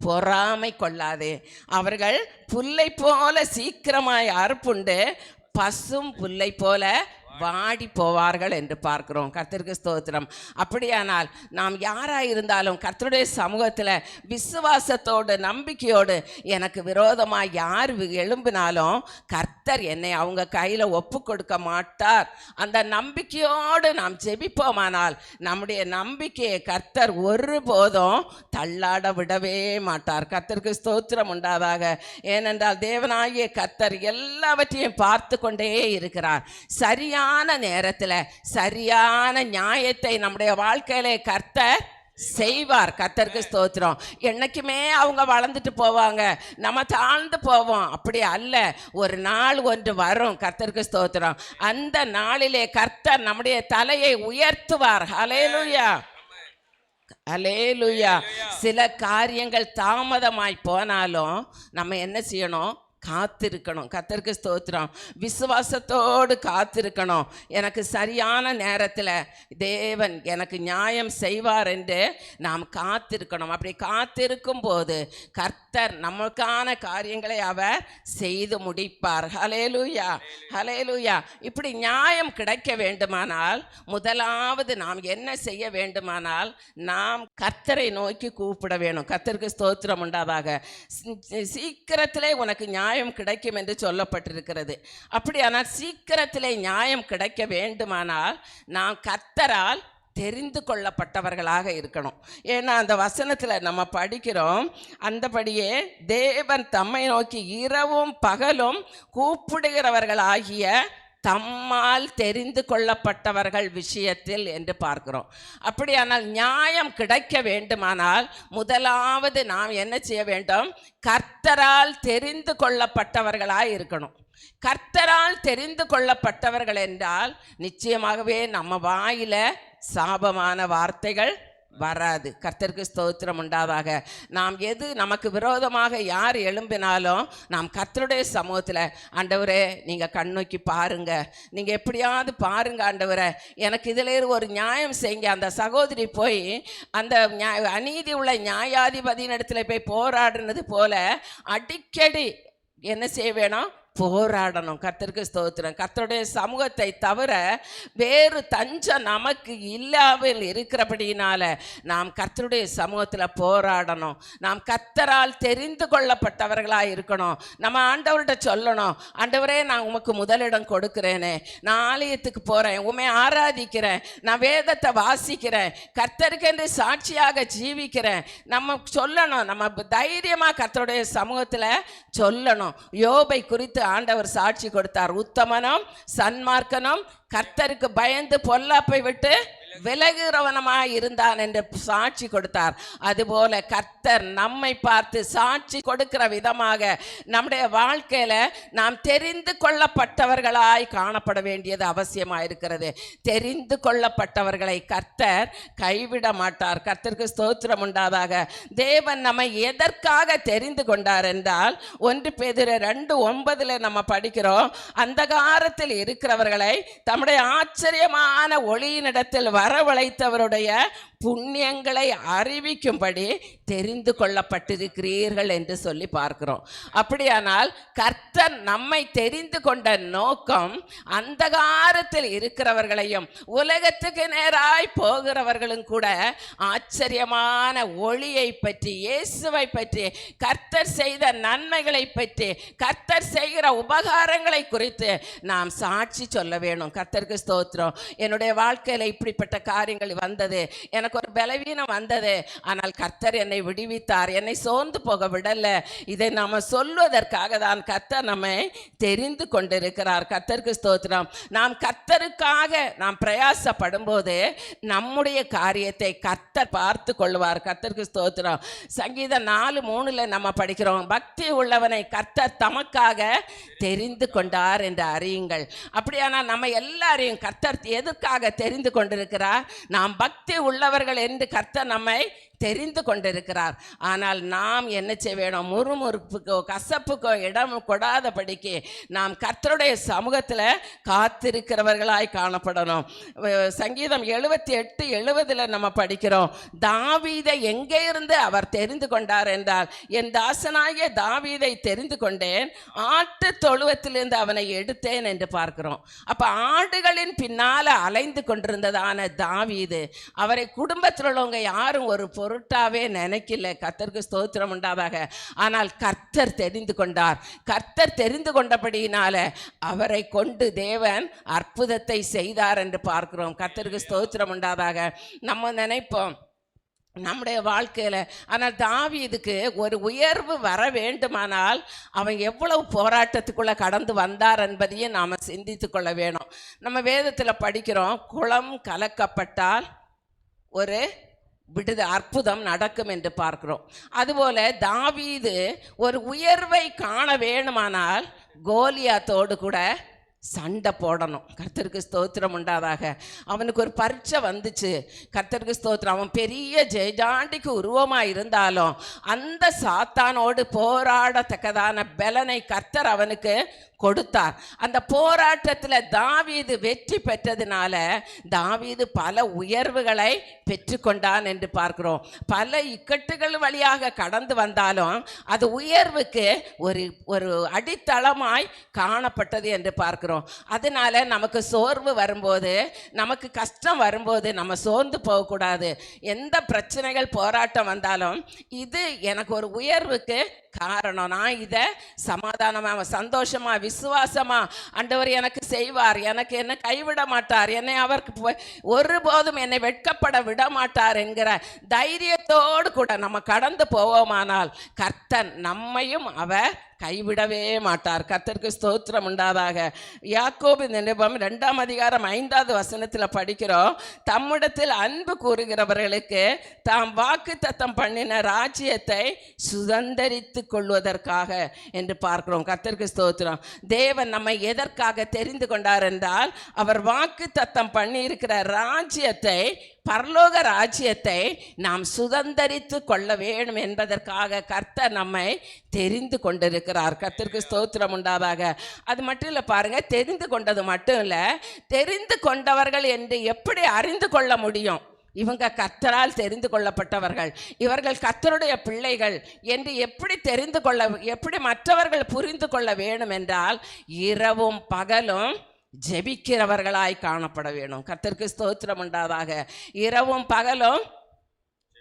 பொறாமை கொள்ளாதே. அவர்கள் புல்லை போல சீக்கிரமாய் அறுப்புண்டு பசும் புல்லை போல வாடி போவார்கள் என்று பார்க்கிறோம். கர்த்தருக்கு ஸ்தோத்திரம். அப்படியானால் நாம் யாராக இருந்தாலும் கர்த்தருடைய சமூகத்தில் விசுவாசத்தோடு நம்பிக்கையோடு எனக்கு விரோதமாக யார் எழும்பினாலும் கர்த்தர் என்னை அவங்க கையில் ஒப்பு கொடுக்க மாட்டார். அந்த நம்பிக்கையோடு நாம் ஜெபிப்போமானால் நம்முடைய நம்பிக்கையை கர்த்தர் ஒருபோதும் தள்ளாட விடவே மாட்டார். கர்த்தருக்கு ஸ்தோத்திரம் உண்டாதாக. ஏனென்றால் தேவனாகிய கர்த்தர் எல்லாவற்றையும் பார்த்து கொண்டே இருக்கிறார். சரியான நேரத்தில் சரியான நியாயத்தை நம்முடைய வாழ்க்கையிலே கர்த்தர் செய்வார். கர்த்தருக்கு ஸ்தோத்திரம். என்னைக்குமே அவங்க வளர்ந்துட்டு போவாங்க, நம்ம தாழ்ந்து போவோம். அப்படி அல்ல, ஒரு நாள் ஒன்று வரும். கர்த்தருக்கு ஸ்தோத்திரம். அந்த நாளிலே கர்த்தர் நம்முடைய தலையை உயர்த்துவார். ஹல்லேலூயா, ஹல்லேலூயா. சில காரியங்கள் தாமதமாய் போனாலும் நம்ம என்ன செய்யணும்? காத்திருக்கணும். கர்த்தருக்கு ஸ்தோத்திரம். விசுவாசத்தோடு காத்திருக்கணும். எனக்கு சரியான நேரத்தில் தேவன் எனக்கு நியாயம் செய்வார் என்று நாம் காத்திருக்கணும். அப்படி காத்திருக்கும் போது கர்த்தர் நமக்கான காரியங்களை அவர் செய்து முடிப்பார். ஹல்லேலூயா, ஹல்லேலூயா. இப்படி நியாயம் கிடைக்க வேண்டுமானால் முதலாவது நாம் என்ன செய்ய வேண்டுமானால் நாம் கர்த்தரை நோக்கி கூப்பிட வேணும். கர்த்தருக்கு ஸ்தோத்திரம் உண்டாதாக. சீக்கிரத்திலே உனக்கு நியாயம் கிடைக்கும் என்று சொல்லப்பட்டிருக்கிறது. அப்படியானால் சீக்கிரத்திலே நியாயம் கிடைக்க வேண்டுமானால் நாம் கர்த்தரால் தெரிந்து கொள்ளப்பட்டவர்களாக இருக்கணும். ஏன்னா அந்த வசனத்தில் நம்ம படிக்கிறோம், அந்தபடியே தேவன் தம்மை நோக்கி இரவும் பகலும் கூப்பிடுகிறவர்களாகிய தம்மால் தெரிந்து கொள்ளப்பட்டவர்கள் விஷயத்தில் என்று பார்க்கிறோம். அப்படியானால் நியாயம் கிடைக்க வேண்டுமானால் முதலாவது நாம் என்ன செய்ய வேண்டும்? கர்த்தரால் தெரிந்து கொள்ளப்பட்டவர்களாய் இருக்கணும். கர்த்தரால் தெரிந்து கொள்ளப்பட்டவர்கள் என்றால் நிச்சயமாகவே நம்ம வாயில சாபமான வார்த்தைகள் வராது. கர்த்தருக்கு ஸ்தோத்திரம் உண்டாதாக. நாம் எது நமக்கு விரோதமாக யார் எழும்பினாலும் நாம் கர்த்தருடைய சமூகத்தில், ஆண்டவரே நீங்கள் கண்ணோக்கி பாருங்க, நீங்கள் எப்படியாவது பாருங்க ஆண்டவரே, எனக்கு இதில் ஒரு நியாயம் செய்யுங்க. அந்த சகோதரி போய் அந்த அநீதி உள்ள நியாயாதிபதியின் இடத்துல போய் போராடுனது போல அடிக்கடி என்ன செய்ய வேணும்? போராடணும். கர்த்தருக்கு ஸ்தோத்திரம். கர்த்தருடைய சமூகத்தை தவிர வேறு தஞ்சம் நமக்கு இல்லாமல் இருக்கிறபடினால நாம் கர்த்தருடைய சமூகத்தில் போராடணும். நாம் கர்த்தரால் தெரிந்து கொள்ளப்பட்டவர்களாக இருக்கணும். நம்ம ஆண்டவர்கிட்ட சொல்லணும், ஆண்டவரே நான் உமக்கு முதலிடம் கொடுக்கிறேனே, நான் ஆலயத்துக்கு போகிறேன், உண்மை ஆராதிக்கிறேன், நான் வேதத்தை வாசிக்கிறேன், கர்த்தருக்கென்று சாட்சியாக ஜீவிக்கிறேன். நம்ம சொல்லணும், நம்ம தைரியமாக கர்த்தருடைய சமூகத்தில் சொல்லணும். யோபை குறித்து ஆண்டவர் சாட்சி கொடுத்தார். உத்தமனும் சன்மார்க்கனும் கர்த்தருக்கு பயந்து பொல்லாப்பை விட்டு விலகுறவனமாய் இருந்தான் என்று சாட்சி கொடுத்தார். அதுபோல கர்த்தர் நம்மை பார்த்து சாட்சி கொடுக்கிற விதமாக நம்முடைய வாழ்க்கையில நாம் தெரிந்து கொள்ளப்பட்டவர்களாய் காணப்பட வேண்டியது அவசியமாயிருக்கிறது. தெரிந்து கொள்ளப்பட்டவர்களை கர்த்தர் கைவிட மாட்டார். கர்த்தருக்கு ஸ்தோத்திரம் உண்டாதாக. தேவன் நம்மை எதற்காக தெரிந்து கொண்டார் என்றால் 1 பேதுரு 2:9 நம்ம படிக்கிறோம், அந்தகாரத்தில் இருக்கிறவர்களை தம்முடைய ஆச்சரியமான ஒளியினிடத்தில் வரவழைத்தவருடைய புண்ணியங்களை அறிவிக்கும்படி தெரிந்து கொள்ளப்பட்டிருக்கிறீர்கள் என்று சொல்லி பார்க்கிறோம். அப்படியானால் கர்த்தர் நம்மை தெரிந்து கொண்ட நோக்கம் அந்தகாரத்தில் இருக்கிறவர்களையும் உலகத்துக்கு நேராய் போகிறவர்களும் கூட ஆச்சரியமான ஒளியை பற்றி, இயேசுவை பற்றி, கர்த்தர் செய்த நன்மைகளை பற்றி, கர்த்தர் செய்கிற உபகாரங்களை குறித்து நாம் சாட்சி சொல்ல வேணும். கர்த்தருக்கு ஸ்தோத்திரம். என்னுடைய வாழ்க்கையில் இப்படிப்பட்ட காரியங்கள் வந்தது, எனக்கு ஒரு பலவீனம் வந்தது, ஆனால் கர்த்தர் என்னை விடுவித்தார், என்னை சோர்ந்து போக விடல. இதை நாம் சொல்வதற்காக தான் கர்த்தர் நம்மை தெரிந்து கொண்டிருக்கிறார். கர்த்தருக்கு ஸ்தோத்திரம். நாம் கர்த்தருக்காக நாம் பிரயாசப்படும் போது நம்முடைய காரியத்தை கர்த்தர் பார்த்து கொள்வார். கர்த்தருக்கு ஸ்தோத்திரம். சங்கீதம் 4:3 நம்ம படிக்கிறோம், பக்தி உள்ளவனை கர்த்தர் தமக்காக தெரிந்து கொண்டார் என்று அறியுங்கள். அப்படியானால் நம்ம எல்லாரையும் கர்த்தர் எதுக்காக தெரிந்து கொண்டிருக்கிறார்? நாம் பக்தி உள்ளவர்கள் என்று கர்த்தர் நம்மை தெரிந்து கொண்டிருக்கிறார். ஆனால் நாம் என்ன செய்ய வேணும்? முறுமுறுப்புக்கோ கசப்புக்கோ இடம் கொடாதபடிக்கு நாம் கர்த்தருடைய சமூகத்தில் காத்திருக்கிறவர்களாய் காணப்படணும். சங்கீதம் 78:70 நம்ம படிக்கிறோம், தாவீதை எங்கே இருந்து அவர் தெரிந்து கொண்டார் என்றால், என் தாசனாகிய தாவீதை தெரிந்து கொண்டேன், ஆட்டு தொழுவத்திலிருந்து அவனை எடுத்தேன் என்று பார்க்கிறோம். அப்ப ஆடுகளின் பின்னால அலைந்து கொண்டிருந்ததான தாவீது, அவரை குடும்பத்தில் உள்ளவங்க யாரும் ஒரு பொருட்டாவே நினைக்கல. கர்த்தருக்கு ஸ்தோத்திரம் உண்டாதாக. ஆனால் கர்த்தர் தெரிந்து கொண்டார். கர்த்தர் தெரிந்து கொண்டபடியினால அவரை கொண்டு தேவன் அற்புதத்தை செய்தார் என்று பார்க்கிறோம். கர்த்தருக்கு ஸ்தோத்திரம் உண்டாதாக. நம்ம நினைப்போம் நம்முடைய வாழ்க்கையில், ஆனால் தாவீதுக்கு ஒரு உயர்வு வர வேண்டுமானால் அவன் எவ்வளவு போராட்டத்துக்குள்ளே கடந்து வந்தார் என்பதையும் நாம் சிந்தித்து கொள்ள வேணும். நம்ம வேதத்தில் படிக்கிறோம், குளம் கலக்கப்பட்டால் ஒரு அற்புதம் நடக்கும் என்று பார்க்கிறோம். அதுபோல தாவீது ஒரு உயர்வை காண வேணுமானால் கோலியாத்தோடு கூட சண்டை போடணும். கர்த்தருக்கு ஸ்தோத்திரம் உண்டாதாக. அவனுக்கு ஒரு பரீட்சை வந்துச்சு. கர்த்தருக்கு ஸ்தோத்திரம். அவன் பெரிய ஜெயஜாண்டிக்கு உருவமாக இருந்தாலும் அந்த சாத்தானோடு போராடத்தக்கதான பலனை கர்த்தர் அவனுக்கு கொடுத்தார். அந்த போராட்டத்தில் தாவீது வெற்றி பெற்றதுனால தாவீது பல உயர்வுகளை பெற்றுக்கொண்டான் என்று பார்க்கிறோம். பல இக்கட்டுகள் வழியாக கடந்து வந்தாலும் அது உயர்வுக்கு ஒரு அடித்தளமாய் காணப்பட்டது என்று பார்க்கிறோம். அதனால நமக்கு சோர்வு வரும்போது, நமக்கு கஷ்டம் வரும்போது நம்ம சோர்ந்து போகக்கூடாது. எந்த பிரச்சனைகள் போராட்டம் வந்தாலும் இது எனக்கு ஒரு உயர்வுக்கு காரணம், நான் இதை சமாதானமாக சந்தோஷமாக விசுவாசமாக ஆண்டவர் எனக்கு செய்வார், எனக்கு என்னை கைவிட மாட்டார், என்னை அவருக்கு ஒருபோதும் என்னை வெட்கப்பட விட மாட்டார் என்கிற தைரியத்தோடு கூட நம்ம கடந்து போவோமானால் கர்த்தர் நம்மையும் அவர் கைவிடவே மாட்டார். கர்த்தருக்கு ஸ்தோத்திரம் உண்டாதாக. யாக்கோபு நிருபம் 2:5 படிக்கிறோம், தம்மிடத்தில் அன்பு கூறுகிறவர்களுக்கு தாம் வாக்குத்தத்தம் பண்ணின ராஜ்யத்தை சுதந்தரித்து கொள்வதற்காக என்று பார்க்கிறோம். கர்த்தருக்கு ஸ்தோத்திரம். தேவன் நம்மை எதற்காக தெரிந்து கொண்டார் என்றால், அவர் வாக்குத்தத்தம் பண்ணி இருக்கிற ராஜ்யத்தை, பரலோக ராஜ்யத்தை நாம் சுதந்தரித்து கொள்ள வேண்டும் என்பதற்காக கர்த்தர் நம்மை தெரிந்து கொண்டிருக்கிறார். கர்த்தருக்கு ஸ்தோத்திரம் உண்டாதாக. அது மட்டும் இல்லை, பாருங்க, தெரிந்து கொண்டது மட்டும் இல்லை, தெரிந்து கொண்டவர்கள் என்று எப்படி அறிந்து கொள்ள முடியும்? இவங்க கர்த்தரால் தெரிந்து கொள்ளப்பட்டவர்கள், இவர்கள் கர்த்தருடைய பிள்ளைகள் என்று எப்படி தெரிந்து கொள்ள, எப்படி மற்றவர்கள் புரிந்து கொள்ள வேண்டும் என்றால், இரவும் பகலும் ஜெபிக்கிறவர்களாய் காணப்பட வேணும். கர்த்தருக்கு ஸ்தோத்திரம் உண்டாதாக. இரவும் பகலும்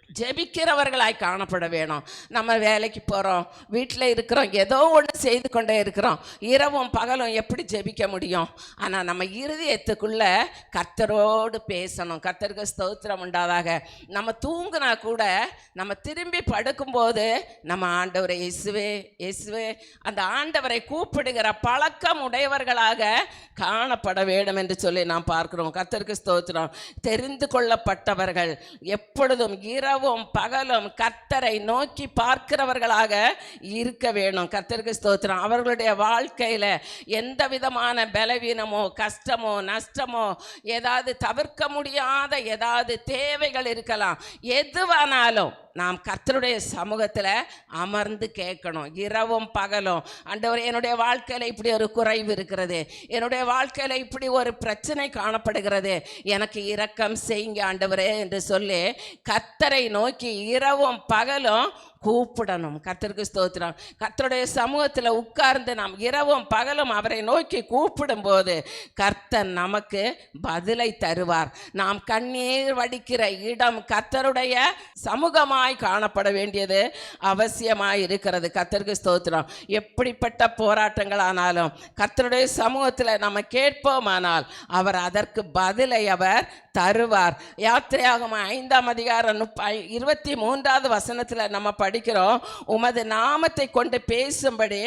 ஜெபிக்கிறவர்களாய் காணப்பட வேணும். நம்ம வேலைக்கு போகிறோம், வீட்டில் இருக்கிறோம், ஏதோ ஒன்று செய்து கொண்டே இருக்கிறோம், இரவும் பகலும் எப்படி ஜெபிக்க முடியும்? ஆனால் நம்ம இருதயத்துக்குள்ளே கர்த்தரோடு பேசணும். கர்த்தருக்கு ஸ்தோத்திரம் உண்டாதாக. நம்ம தூங்குனா கூட நம்ம திரும்பி படுக்கும்போது நம்ம ஆண்டவரை இயேசுவே இயேசுவே அந்த ஆண்டவரை கூப்பிடுகிற பழக்கம் உடையவர்களாக காணப்பட வேண்டும் என்று சொல்லி நாம் பார்க்கிறோம். கர்த்தருக்கு ஸ்தோத்திரம். தெரிந்து கொள்ளப்பட்டவர்கள் எப்பொழுதும் இரவும் பகலும் கர்த்தரை நோக்கி பார்க்கிறவர்களாக இருக்க வேணும். கர்த்தருக்கு ஸ்தோத்திரம். அவர்களுடைய வாழ்க்கையில் எந்த விதமான பலவீனமோ கஷ்டமோ நஷ்டமோ ஏதாவது தவிர்க்க முடியாத ஏதாவது தேவைகள் இருக்கலாம், எதுவானாலும் நாம் கர்த்தருடைய சமூகத்தில் அமர்ந்து கேட்கணும். இரவும் பகலும், ஆண்டவரே என்னுடைய வாழ்க்கையில் இப்படி ஒரு குறைவு இருக்கிறது, என்னுடைய வாழ்க்கையில் இப்படி ஒரு பிரச்சனை காணப்படுகிறது, எனக்கு இரக்கம் செய்யுங்க ஆண்டவரே என்று சொல்லி கர்த்தரை நோக்கி இரவும் பகலும் கூப்பிடணும். கர்த்தருக்கு ஸ்தோத்திரம். கர்த்தருடைய சமூகத்தில் உட்கார்ந்து நாம் இரவும் பகலும் அவரை நோக்கி கூப்பிடும்போது கர்த்தர் நமக்கு பதிலை தருவார். நாம் கண்ணீர் வடிக்கிற இடம் கர்த்தருடைய சமூகமாய் காணப்பட வேண்டியது அவசியமாய் இருக்கிறது. கர்த்தருக்கு ஸ்தோத்திரம். எப்படிப்பட்ட போராட்டங்களானாலும் கர்த்தருடைய சமூகத்தில் நம்ம கேட்போமானால் அவர் அதற்கு பதிலை அவர் தருவார். யாத்திரையாகமம் 5:23 நம்ம படிக்கிறோம், உமது நாமத்தை கொண்டு பேசும்படி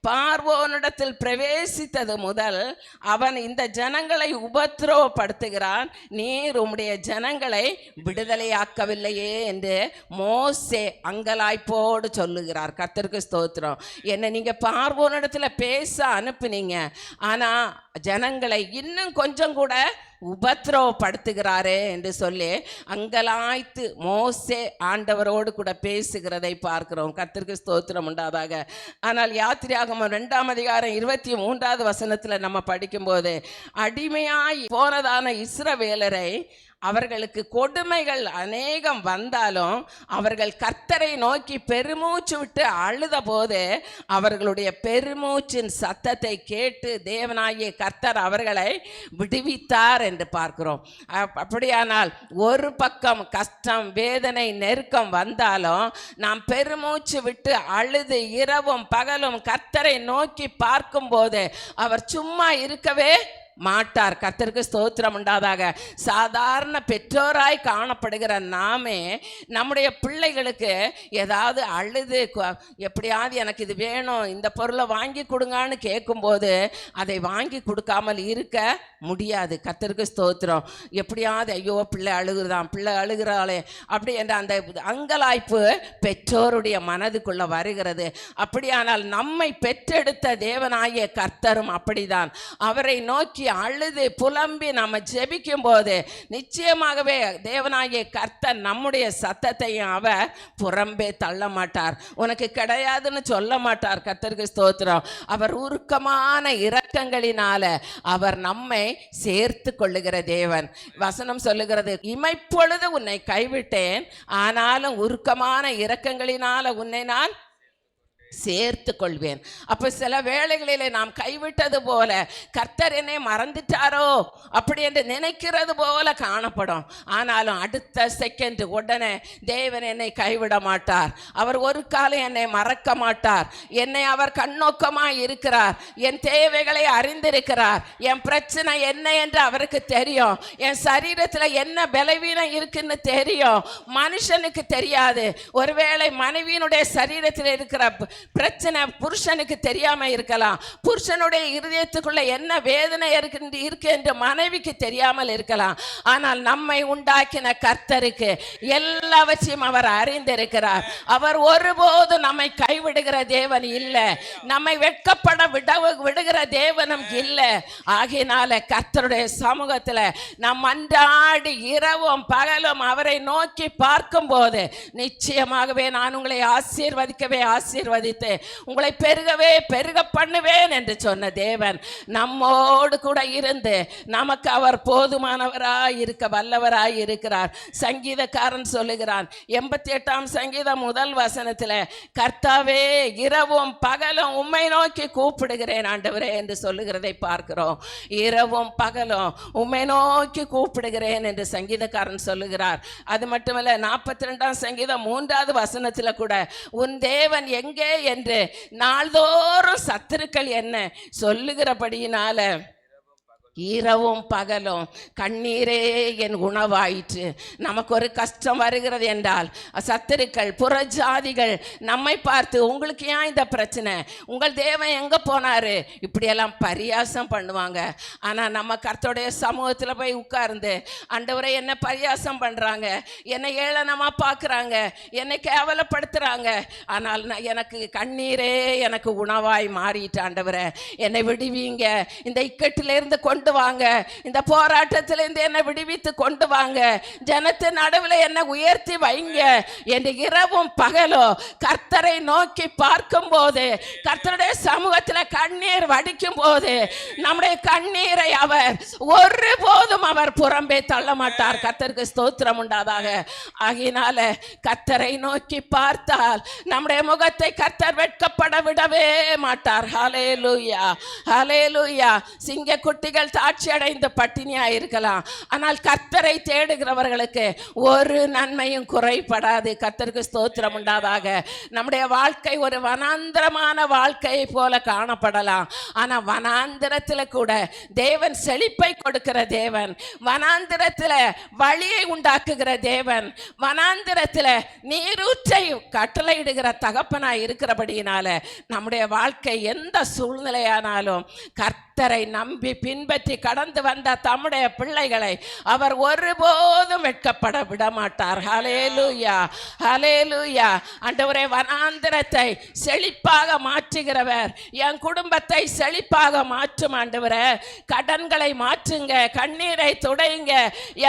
பார்வோனிடத்தில் பிரவேசித்தது முதல் அவன் இந்த ஜனங்களை உபத்திரவப்படுத்துகிறான், நீர் உம்முடைய ஜனங்களை விடுதலையாக்கவில்லையே என்று மோசே அங்கலாய்ப்போடு சொல்லுகிறார். கர்த்தருக்கு ஸ்தோத்திரம். என்னை நீங்க பார்வோனிடத்தில் பேச அனுப்புனீங்க, ஆனா ஜனங்களை இன்னும் கொஞ்சம் கூட உபத்திரவப்படுத்துகிறாரே என்று சொல்லி அங்கலாய்த்து மோசே ஆண்டவரோடு கூட பேசுகிறதை பார்க்கிறோம். கர்த்தருக்கு ஸ்தோத்திரம் உண்டாதாக. ஆனால் யாத்திராகமம் 2ஆம் அதிகாரம் 23வது வசனத்தில் நம்ம படிக்கும்போது, அடிமையாய் போனதான இஸ்ரவேலரை அவர்களுக்கு கொடுமைகள் அநேகம் வந்தாலும் அவர்கள் கர்த்தரை நோக்கி பெருமூச்சு விட்டு அழுத போது அவர்களுடைய பெருமூச்சின் சத்தத்தை கேட்டு தேவனாகிய கர்த்தர் அவர்களை விடுவித்தார் என்று பார்க்கிறோம். அப்படியானால் ஒரு பக்கம் கஷ்டம், வேதனை, நெருக்கம் வந்தாலும் நாம் பெருமூச்சு விட்டு அழுது இரவும் பகலும் கர்த்தரை நோக்கி பார்க்கும்போது அவர் சும்மா இருக்கவே மாட்டார். கர்த்தருக்கு ஸ்தோத்திரம் உண்டாதாக. சாதாரண பெற்றோராய் காணப்படுகிற நாமே நம்முடைய பிள்ளைகளுக்கு ஏதாவது அழுது எப்படியாவது எனக்கு இது வேணும், இந்த பொருளை வாங்கி கொடுங்கன்னு கேட்கும்போது அதை வாங்கி கொடுக்காமல் இருக்க முடியாது. கர்த்தருக்கு ஸ்தோத்திரம். எப்படியாவது ஐயோ பிள்ளை அழுகிறாளே அப்படி என்ற அந்த அங்கலாய்ப்பு பெற்றோருடைய மனதுக்குள்ள வருகிறது. அப்படியானால் நம்மை பெற்றெடுத்த தேவனாகிய கர்த்தரும் அப்படிதான். அவரை நோக்கி அழுது புலம்பி நம்ம ஜெபிக்கும் போது நிச்சயமாகவே தேவனாகிய கர்த்தர் நம்முடைய சத்தத்தையும் அவர் புறம்பே தள்ள மாட்டார், உனக்கு கிடையாதுன்னு சொல்ல மாட்டார். கர்த்தருக்கு ஸ்தோத்திரம். அவர் உருக்கமான இரக்கங்களினால அவர் நம்மை சேர்த்து கொள்ளுகிற தேவன். வசனம் சொல்லுகிறது, இமைப்பொழுது உன்னை கைவிட்டேன், ஆனாலும் உருக்கமான இரக்கங்களினால உன்னை நான் சேர்த்து கொள்வேன். அப்ப சில வேளைகளிலே நாம் கைவிட்டது போல கர்த்தர் என்னை மறந்துட்டாரோ அப்படி என்று நினைக்கிறது போல காணப்படும். ஆனாலும் அடுத்த செகண்ட் உடனே தேவன் என்னை கைவிட மாட்டார். அவர் ஒரு காலம் என்னை மறக்க மாட்டார். என்னை அவர் கண்ணோக்கமாய் இருக்கிறார். என் தேவைகளை அறிந்திருக்கிறார். என் பிரச்சனை என்ன என்று அவருக்கு தெரியும். என் சரீரத்தில் என்ன பலவீனம் இருக்குன்னு தெரியும். மனுஷனுக்கு தெரியாது. ஒருவேளை மனைவியினுடைய சரீரத்தில் இருக்கிற பிரச்சனை புருஷனுக்கு தெரியாம இருக்கலாம். புருஷனுடைய இருதயத்துக்குள்ள என்ன வேதனை இருக்கு என்று மனைவிக்கு தெரியாமல் இருக்கலாம். ஆனால் நம்மை உண்டாக்கின கர்த்தருக்கு எல்லாவற்றையும் அவர் அறிந்திருக்கிறார். அவர் ஒருபோது நம்மை கைவிடுகிற தேவன் இல்லை, நம்மை வெட்கப்பட விடுகிற தேவனும் இல்லை. ஆகையினால கர்த்தருடைய சமூகத்தில் நாம் அன்றாடி இரவும் பகலும் அவரை நோக்கி பார்க்கும் போது நிச்சயமாகவே நான் உங்களை ஆசீர்வதித்து உங்களை பெருகவே பெருக பண்ணுவேன் என்று சொன்ன தேவன் நம்மோடு கூட இருந்து நமக்கு அவர் போதுமானவராய் இருக்க வல்லவராய் இருக்கிறார். சங்கீதக்காரன் சொல்லுகிறான் 88ஆம் சங்கீதம் 1 வசனத்தில், கர்த்தாவே இரவும் பகலும் உம்மை நோக்கி கூப்பிடுகிறேன் ஆண்டவரே என்று சொல்லுகிறதை பார்க்கிறோம். இரவும் பகலும் உம்மை நோக்கி கூப்பிடுகிறேன் என்று சங்கீதக்காரன் சொல்லுகிறார். அது மட்டுமல்ல 42ஆம் சங்கீதம் 3வது வசனத்தில் கூட, உன் தேவன் எங்கே என்று நாள்தோறும் சத்துருக்கள் என்ன சொல்லுகிறபடியினால இரவும் பகலும் கண்ணீரே என் உணவாயிற்று. நமக்கு ஒரு கஷ்டம் வருகிறது என்றால் சத்துருக்கள் புறஜாதிகள் நம்மை பார்த்து, உங்களுக்கு ஏன் இந்த பிரச்சனை, உங்கள் தேவன் எங்கே போனாரு, இப்படியெல்லாம் பரியாசம் பண்ணுவாங்க. ஆனால் நம்ம கர்த்தருடைய சமூகத்தில் போய் உட்கார்ந்து, ஆண்டவரே என்ன பரியாசம் பண்ணுறாங்க, என்னை ஏளனமாக பார்க்குறாங்க, என்னை கேவலப்படுத்துகிறாங்க, ஆனால் எனக்கு கண்ணீரே எனக்கு உணவாய் மாறிட்டு ஆண்டவரே என்னை விடுவீங்க, இந்த இக்கட்டிலிருந்து கொண்டு வாங்க, இந்த போராட்டத்திலிருந்து என்னை விடுவித்து கொண்டு வாங்க, ஜனத்தின் நடுவில் என்னை உயர்த்தி வைங்க என்று இரவும் பகலோ கர்த்தரை நோக்கி பார்க்கும் போது, கர்த்தருடைய சமூகத்தில் கண்ணீர் வடிக்கும் போது நம்முடைய கண்ணீரை அவர் ஒருபோதும் அவர் புறம்பே தள்ள மாட்டார். கர்த்தருக்கு ஸ்தோத்திரம் உண்டாதாக. ஆகினால கர்த்தரை நோக்கி பார்த்தால் நம்முடைய முகத்தை கர்த்தர் வெட்கப்பட விடவே மாட்டார். ஹல்லேலூயா, ஹல்லேலூயா. சிங்க குட்டிகள் தாட்சி அடைந்த பட்டினியா இருக்கலாம், ஆனால் கர்த்தரை தேடுகிறவர்களுக்கு ஒரு நன்மையும் குறைபடாது. கர்த்தருக்கு ஸ்தோத்திரம் உண்டாதாக. நம்முடைய வாழ்க்கை ஒரு வனாந்திரமான வாழ்க்கையை போல காணப்படலாம், ஆனால் வனாந்திரத்தில் கூட தேவன் செழிப்பை கொடுக்கிற தேவன், வனாந்திரத்தில் வழியை உண்டாக்குகிற தேவன், வனாந்திரத்தில் நீரூற்றை கட்டளையிடுகிற தகப்பனாய் இருக்கிறபடியினால நம்முடைய வாழ்க்கை எந்த சூழ்நிலையானாலும் கர்த்தரை கர்த்தரை நம்பி பின்பற்றி கடந்து வந்த தம்முடைய பிள்ளைகளை அவர் ஒருபோதும் வெட்கப்பட விட மாட்டார். ஹல்லேலூயா, ஹல்லேலூயா. ஆண்டவரே, வனாந்திரத்தை செழிப்பாக மாற்றுகிறவர், என் குடும்பத்தை செழிப்பாக மாற்றும் ஆண்டவரே. கடன்களை மாற்றுங்க, கண்ணீரை துடைங்க.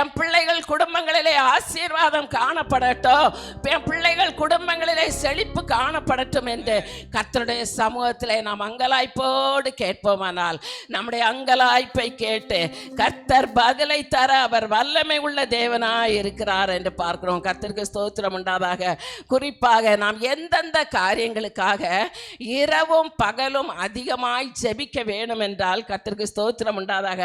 என் பிள்ளைகள் குடும்பங்களிலே ஆசீர்வாதம் காணப்படட்டும், என் பிள்ளைகள் குடும்பங்களிலே செழிப்பு காணப்படட்டும் என்று கர்த்தருடைய சமூகத்திலே நாம் அங்கலாய்ப்போடு கேட்போமானால், நம்முடைய அங்கலாய்ப்பை கேட்டு கர்த்தர் பதிலை தர அவர் வல்லமை உள்ள தேவனாய் இருக்கிறார் என்று பார்க்கிறோம். கர்த்தருக்கு ஸ்தோத்திரம் உண்டாதாக. குறிப்பாக நாம் எந்தெந்த காரியங்களுக்காக இரவும் பகலும் அதிகமாய் ஜெபிக்க வேணும் என்றால், கர்த்தருக்கு ஸ்தோத்திரம் உண்டாதாக,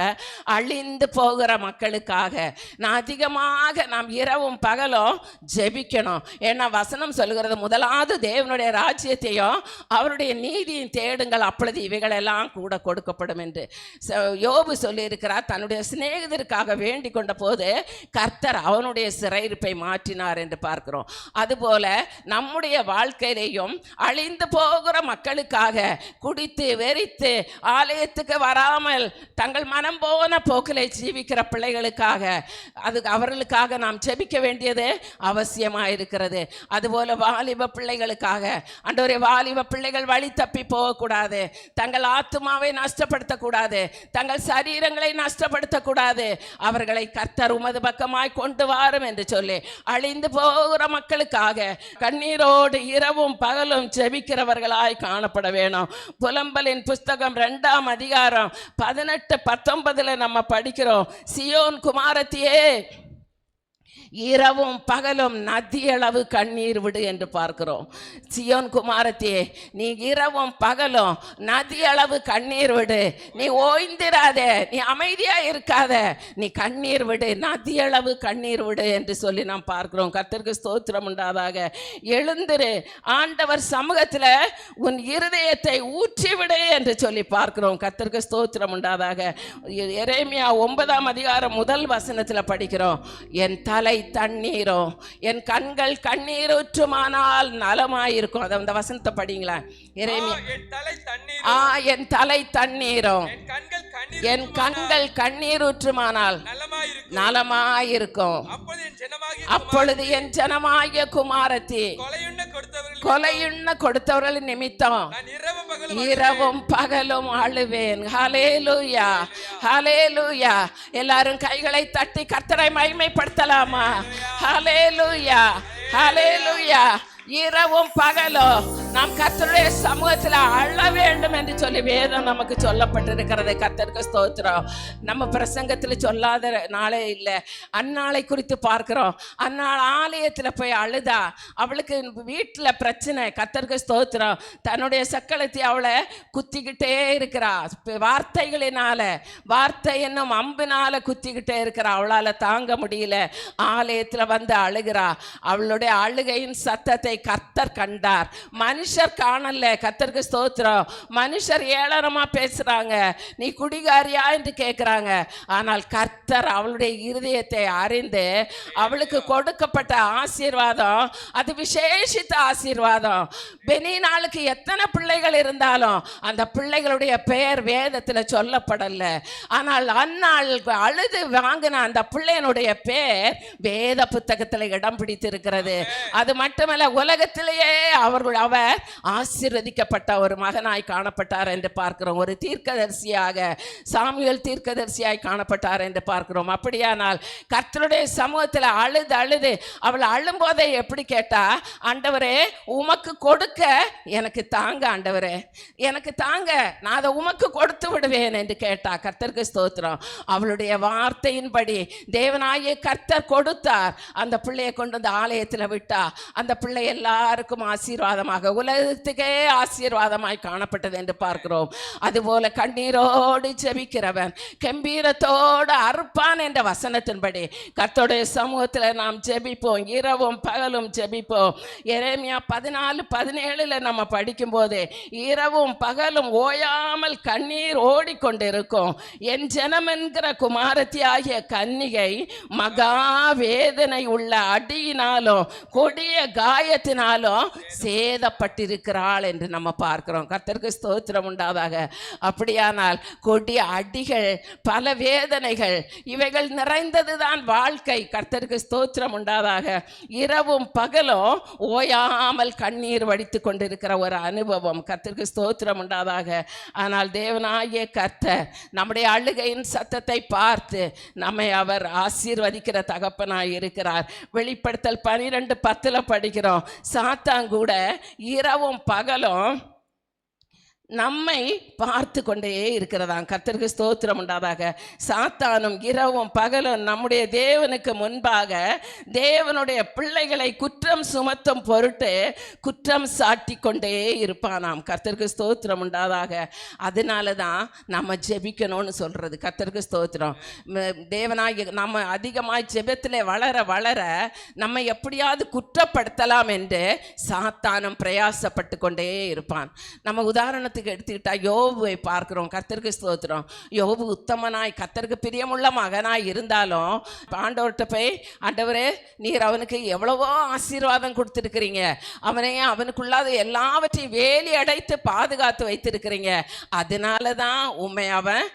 அழிந்து போகிற மக்களுக்காக நான் அதிகமாக நாம் இரவும் பகலும் ஜெபிக்கணும். ஏன்னா வசனம் சொல்லுகிறது, முதலாவது தேவனுடைய ராஜ்யத்தையும் அவருடைய நீதியும் தேடுங்கள், அப்பொழுது இவைகளெல்லாம் கூட கொடுக்கப்படும் என்று யோபு சொல்லியிருக்கிறார். தன்னுடைய சிநேகிதருக்காக வேண்டிக் கொண்ட போது கர்த்தர் அவனுடைய சிறையிருப்பை மாற்றினார் என்று பார்க்கிறோம். அதுபோல நம்முடைய வாழ்க்கையிலேயும் அழிந்து போகிற மக்களுக்காக, குடித்து வெறித்து ஆலயத்துக்கு வராமல் தங்கள் மனம் போன போக்கிலே ஜீவிக்கிற பிள்ளைகளுக்காக, அவர்களுக்காக நாம் ஜெபிக்க வேண்டியது அவசியமாக இருக்கிறது. அதுபோல வாலிப பிள்ளைகளுக்காக, ஆண்டவரே, வாலிப பிள்ளைகள் வழி தப்பி போகக்கூடாது, தங்கள் ஆத்துமாவை நஷ்டப்படுத்தக்கூடாது, தங்கள் சரீரங்களை நஷ்டப்படுத்தக்கூடாது. அவர்களை கர்த்தர் உமது பக்கமாய் கொண்டு வாரும் என்று சொல்லி அழிந்து போகிற மக்களுக்காக கண்ணீரோடு இரவும் பகலும் ஜெபிக்கிறவர்களாய் காணப்பட வேணும். புலம்பலின் புஸ்தகம் 2ஆம் அதிகாரம் 18-19 நம்ம படிக்கிறோம். சியோன் குமாரத்தியே, இரவும் பகலும் நதியளவு கண்ணீர் விடு என்று பார்க்கிறோம். சியோன் குமாரத்தியே, நீ இரவும் பகலும் நதியளவு கண்ணீர் விடு. நீ ஓய்ந்திராதே, நீ அமைதியா இருக்காத, நீ கண்ணீர் விடு, நதியளவு கண்ணீர் விடு என்று சொல்லி நாம் பார்க்கிறோம். கர்த்தருக்கு ஸ்தோத்திரம் உண்டாதாக. எழுந்திரு, ஆண்டவர் சமூகத்தில் உன் இருதயத்தை ஊற்றிவிடு என்று சொல்லி பார்க்கிறோம். கர்த்தருக்கு ஸ்தோத்திரம் உண்டாதாக. எரேமியா 9ஆம் அதிகாரம் 1 வசனத்தில் படிக்கிறோம், என் தலை தண்ணீரும் என் கண்கள் கண்ணீர் ஊற்றுமானால் நலமாயிருக்கும். அந்த வசனத்தை படிங்களா. எரேமியா, என் தலை தண்ணீரும் என் கண்கள் கண்ணீர் ஊற்றுமானால் நலமாயிருக்கும். அப்பொழுது என் ஜனமாகிய குமாரத்தி கொலையுண்ண கொடுத்தவர்களின் நிமித்தம் இரவும் பகலும் அழுவேன். ஹல்லேலூயா, ஹல்லேலூயா. எல்லாரும் கைகளை தட்டி கர்த்தரை மகிமைப்படுத்தலாமா? ஹல்லேலூயா, ஹல்லேலூயா. இரவும் பகலும் நாம் கர்த்தருடைய சமூகத்தில் அழ வேண்டும் என்று சொல்லி வேதம் நமக்கு சொல்லப்பட்டிருக்கிறது. கர்த்தருக்கு ஸ்தோத்திரம். நம்ம பிரசங்கத்தில் சொல்லாத நாளே இல்லை. அந்நாளை குறித்து பார்க்கிறோம். அந்நாள் ஆலயத்தில் போய் அழுதா, அவளுக்கு வீட்டில் பிரச்சனை. கர்த்தருக்கு ஸ்தோத்திரம். தன்னுடைய சக்களத்தை அவளை குத்திக்கிட்டே இருக்கிறா, வார்த்தைகளினால, வார்த்தை என்னும் அம்பினால குத்திக்கிட்டே இருக்கிறா. அவளால் தாங்க முடியல. ஆலயத்தில் வந்து அழுகிறா. அவளுடைய அழுகையின் சத்தத்தை கர்த்தர் கண்டார். மனுஷர் காணல. கர்த்தருக்கு ஸ்தோத்திரம். மனுஷர் ஏளனமா பேசுறாங்க, நீ குடிகாரியா என்று கேட்கிறாங்க. ஆனால் கர்த்தர் அவளுடைய இருதயத்தை அறிந்து அவளுக்கு கொடுக்கப்பட்ட ஆசீர்வாதம் அது விசேஷித்த ஆசீர்வாதம். பெனினாளுக்கு எத்தனை பிள்ளைகள் இருந்தாலும் அந்த பிள்ளைகளுடைய பெயர் வேதத்தில் சொல்லப்படல. ஆனால் அந்நாள் அழுது வாங்கின அந்த பிள்ளையனுடைய பெயர் வேத புத்தகத்தில் இடம் பிடித்திருக்கிறது. அது மட்டுமல்ல, உலகத்திலேயே அவர் ஆசீர்வதிக்கப்பட்ட ஒரு மகனாய் காணப்பட்டார் என்று பார்க்கிறோம். ஒரு தீர்க்கதரிசியாக, சாமுவேல் தீர்க்கதரிசியாய் காணப்பட்டார் என்று பார்க்கிறோம். அப்படியானால் கர்த்தருடைய சமூகத்தில் அழுது அழுது அவள் அழும்போதை எப்படி கேட்டா, ஆண்டவரே உமக்கு கொடுக்க எனக்கு தாங்க, ஆண்டவரே எனக்கு தாங்க, நான் அதை உமக்கு கொடுத்து விடுவேன் என்று கேட்டா. கர்த்தருக்கு ஸ்தோத்திரம். அவளுடைய வார்த்தையின்படி தேவனாகிய கர்த்தர் கொடுத்தார். அந்த பிள்ளையை கொண்டு வந்து ஆலயத்தில் விட்டா. அந்த பிள்ளை எல்லாருக்கும் ஆசீர்வாதமாக, உலகத்துக்கே ஆசீர்வாதமாய் காணப்பட்டது என்று பார்க்கிறோம். அதுபோல கண்ணீரோடு ஜெபிக்கிறவன் கம்பீரத்தோடு அறுப்பான் என்ற வசனத்தின்படி கர்த்தருடைய சமூகத்தில் நாம் ஜெபிப்போம். இரவும் பகலும் ஜெபிப்போம். எரேமியா 14:17 நம்ம படிக்கும் போது, இரவும் பகலும் ஓயாமல் கண்ணீர் ஓடிக்கொண்டிருக்கும். என் ஜனம் என்கிற குமாரத்தி ஆகிய கன்னிகை மகா வேதனை உள்ள அடியினாலும் கொடிய காயத்தினாலும் சேதப்பட்டு காக்கப்பட்டிருக்கிறாள் என்று நம்ம பார்க்கிறோம். கர்த்தருக்கு ஸ்தோத்திரம் உண்டாதாக. அப்படியானால் கொடிய அடிகள், பல வேதனைகள், இவைகள் நிறைந்ததுதான் வாழ்க்கை. கர்த்தருக்கு ஸ்தோத்திரம் உண்டாதாக. இரவும் பகலும் ஓயாமல் கண்ணீர் வடித்து கொண்டிருக்கிற ஒரு அனுபவம். கர்த்தருக்கு ஸ்தோத்திரம் உண்டாதாக. ஆனால் தேவனாகிய கர்த்தர் நம்முடைய அழுகையின் சத்தத்தை பார்த்து நம்மை அவர் ஆசீர்வதிக்கிற தகப்பனாய் இருக்கிறார். வெளிப்படுத்தல் 12:10 படிக்கிறோம், சாத்தான் கூட இரவும் பகலும் நம்மை பார்த்து கொண்டே இருக்கிறதாம். கர்த்தருக்கு ஸ்தோத்திரம் உண்டாதாக. சாத்தானும் இரவும் பகலும் நம்முடைய தேவனுக்கு முன்பாக தேவனுடைய பிள்ளைகளை குற்றம் சுமத்தும் பொருட்டு குற்றம் சாட்டி கொண்டே இருப்பானாம். கர்த்தருக்கு ஸ்தோத்திரம் உண்டாதாக. அதனால தான் நம்ம ஜெபிக்கணும்னு சொல்கிறது. கர்த்தருக்கு ஸ்தோத்திரம். தேவனாகிய நம்ம அதிகமாக ஜெபத்தில் வளர வளர நம்ம எப்படியாவது குற்றப்படுத்தலாம் என்று சாத்தானும் பிரயாசப்பட்டு கொண்டே இருப்பான். நம்ம உதாரணத்துக்கு எடுத்துக்கிட்டா யோபுவை பார்க்கிறோம். கர்த்தருக்கு ஸ்தோத்திரம். யோபு உத்தமனாய் கர்த்தருக்கு பிரியமுள்ள மகனாய் இருந்தாலும் ஆண்டவர்கிட்ட போய், ஆண்டவரே நீர் அவனுக்கு எவ்வளவோ ஆசீர்வாதம் கொடுத்துருக்கிறீங்க, அவனுக்குள்ளாத எல்லாவற்றையும் வேலி அடைத்து பாதுகாத்து வைத்திருக்கிறீங்க, அதனால தான் உண்மை அவன்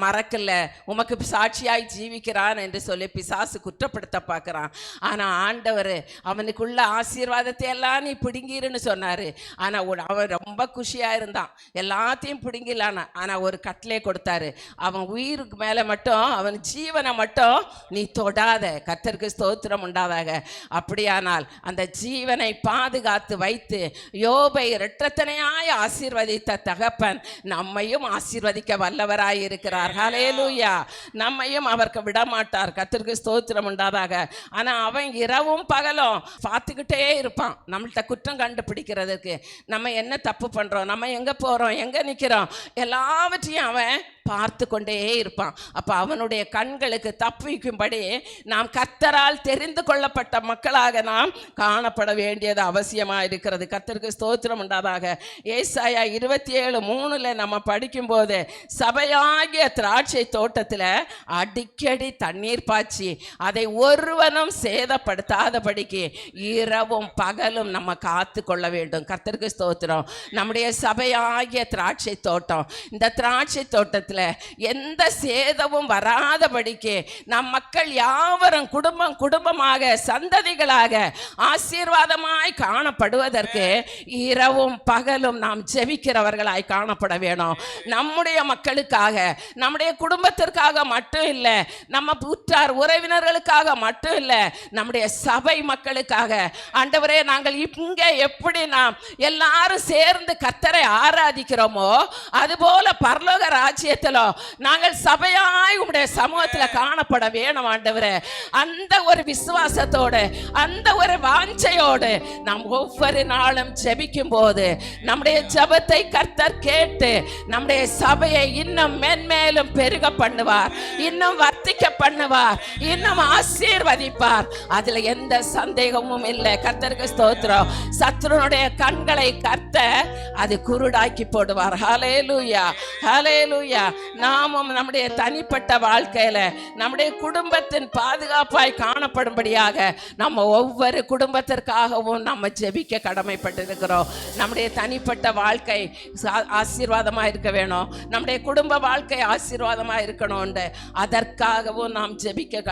மறக்கல, உமக்கு சாட்சியாய் ஜீவிக்கிறான் என்று சொல்லி பிசாசு குற்றப்படுத்த பார்க்குறான். ஆனால் ஆண்டவர் அவனுக்குள்ள ஆசீர்வாதத்தை எல்லாம் நீ பிடுங்கிருன்னு சொன்னார். ஆனால் அவன் ரொம்ப குஷியாக இருந்தான், எல்லாத்தையும் பிடுங்கிலான. ஆனால் ஒரு கட்டளை கொடுத்தாரு, அவன் உயிருக்கு மேலே மட்டும், அவன் ஜீவனை மட்டும் நீ தொடாத. கர்த்தருக்கு ஸ்தோத்திரம் உண்டாதாக. அப்படியானால் அந்த ஜீவனை பாதுகாத்து வைத்து யோபை இரட்டத்தனையாய் ஆசீர்வதித்த தகப்பன் நம்மையும் ஆசீர்வதிக்க வல்லவராய் இருக்கிறார். ஹல்லேலூயா. நம்மையும் அவருக்கு விடமாட்டார். கர்த்தருக்கு ஸ்தோத்திரம் உண்டாதாக. ஆனா அவன் இரவும் பகலும் பார்த்துக்கிட்டே இருப்பான், நம்மள்ட்ட குற்றம் கண்டுபிடிக்கிறதுக்கு. நம்ம என்ன தப்பு பண்றோம், நம்ம எங்க போறோம், எங்க நிக்கிறோம், எல்லாவற்றையும் அவன் பார்த்து கொண்டே இருப்பான். அப்போ அவனுடைய கண்களுக்கு தப்பிக்கும்படி நாம் கர்த்தரால் தெரிந்து கொள்ளப்பட்ட மக்களாக நாம் காணப்பட வேண்டியது அவசியமாக இருக்கிறது. கர்த்தருக்கு ஸ்தோத்திரம் உண்டாதாக. ஏசாயா 27:3 நம்ம படிக்கும்போது, சபையாகிய திராட்சை தோட்டத்தில் அடிக்கடி தண்ணீர் பாய்ச்சி அதை ஒருவனும் சேதப்படுத்தாதபடிக்கு இரவும் பகலும் நம்ம காத்து கொள்ள வேண்டும். கர்த்தருக்கு ஸ்தோத்திரம். நம்முடைய சபையாகிய திராட்சை தோட்டம், இந்த திராட்சை தோட்டத்தில் எந்த சேதமும் வராதபடிக்கு நம் மக்கள் யாவரும் குடும்பமாக சந்ததிகளாக ஆசீர்வாதமாய் காணப்படுவதற்கு இரவும் பகலும் நாம் ஜெபிக்கிறவர்களாய் காணப்பட வேணும். நம்முடைய மக்களுக்காக, நம்முடைய குடும்பத்திற்காக மட்டும் இல்லை, நம்ம உற்றார் உறவினர்களுக்காக மட்டும் இல்லை, நம்முடைய சபை மக்களுக்காக. ஆண்டவரே, நாங்கள் இங்கே எப்படி நாம் எல்லாரும் சேர்ந்து கர்த்தரை ஆராதிக்கிறோமோ அதுபோல பரலோக ராஜ்யத்தில் நாங்கள் சபையாய் உம்முடைய சமூகத்தில் காணப்பட வேணும் ஆண்டவரே. அந்த ஒரு விசுவாசத்தோடு, அந்த ஒரு வாஞ்சையோடு நாம் ஒவ்வொரு நாளும் ஜெபிக்கும் போது நம்முடைய ஜெபத்தை கர்த்தர் கேட்டு நம்முடைய சபையை இன்னும் மென்மேலும் பெருக பண்ணுவார், இன்னும் வர்த்திக்க பண்ணுவார், இன்னும் ஆசீர்வதிப்பார். அதுல எந்த சந்தேகமும் இல்லை. கர்த்தருக்கு ஸ்தோத்திரம். சத்துருனுடைய கண்களை கர்த்தர் அது குருடாக்கி போடுவார். ஹல்லேலூயா, ஹல்லேலூயா. நாமும் நம்முடைய தனிப்பட்ட வாழ்க்கையில நம்முடைய குடும்பத்தின் பாதுகாப்பாய் காணப்படும்படியாக நம்ம ஒவ்வொரு குடும்பத்திற்காகவும் நம்ம ஜெபிக்க கடமைப்பட்டிருக்கிறோம். நம்முடைய தனிப்பட்ட வாழ்க்கை ஆசீர்வாதமா இருக்க வேணும், நம்முடைய குடும்ப வாழ்க்கை ஆசீர்வாதமா இருக்கணும். அதற்காகவும் நாம் ஜெபிக்க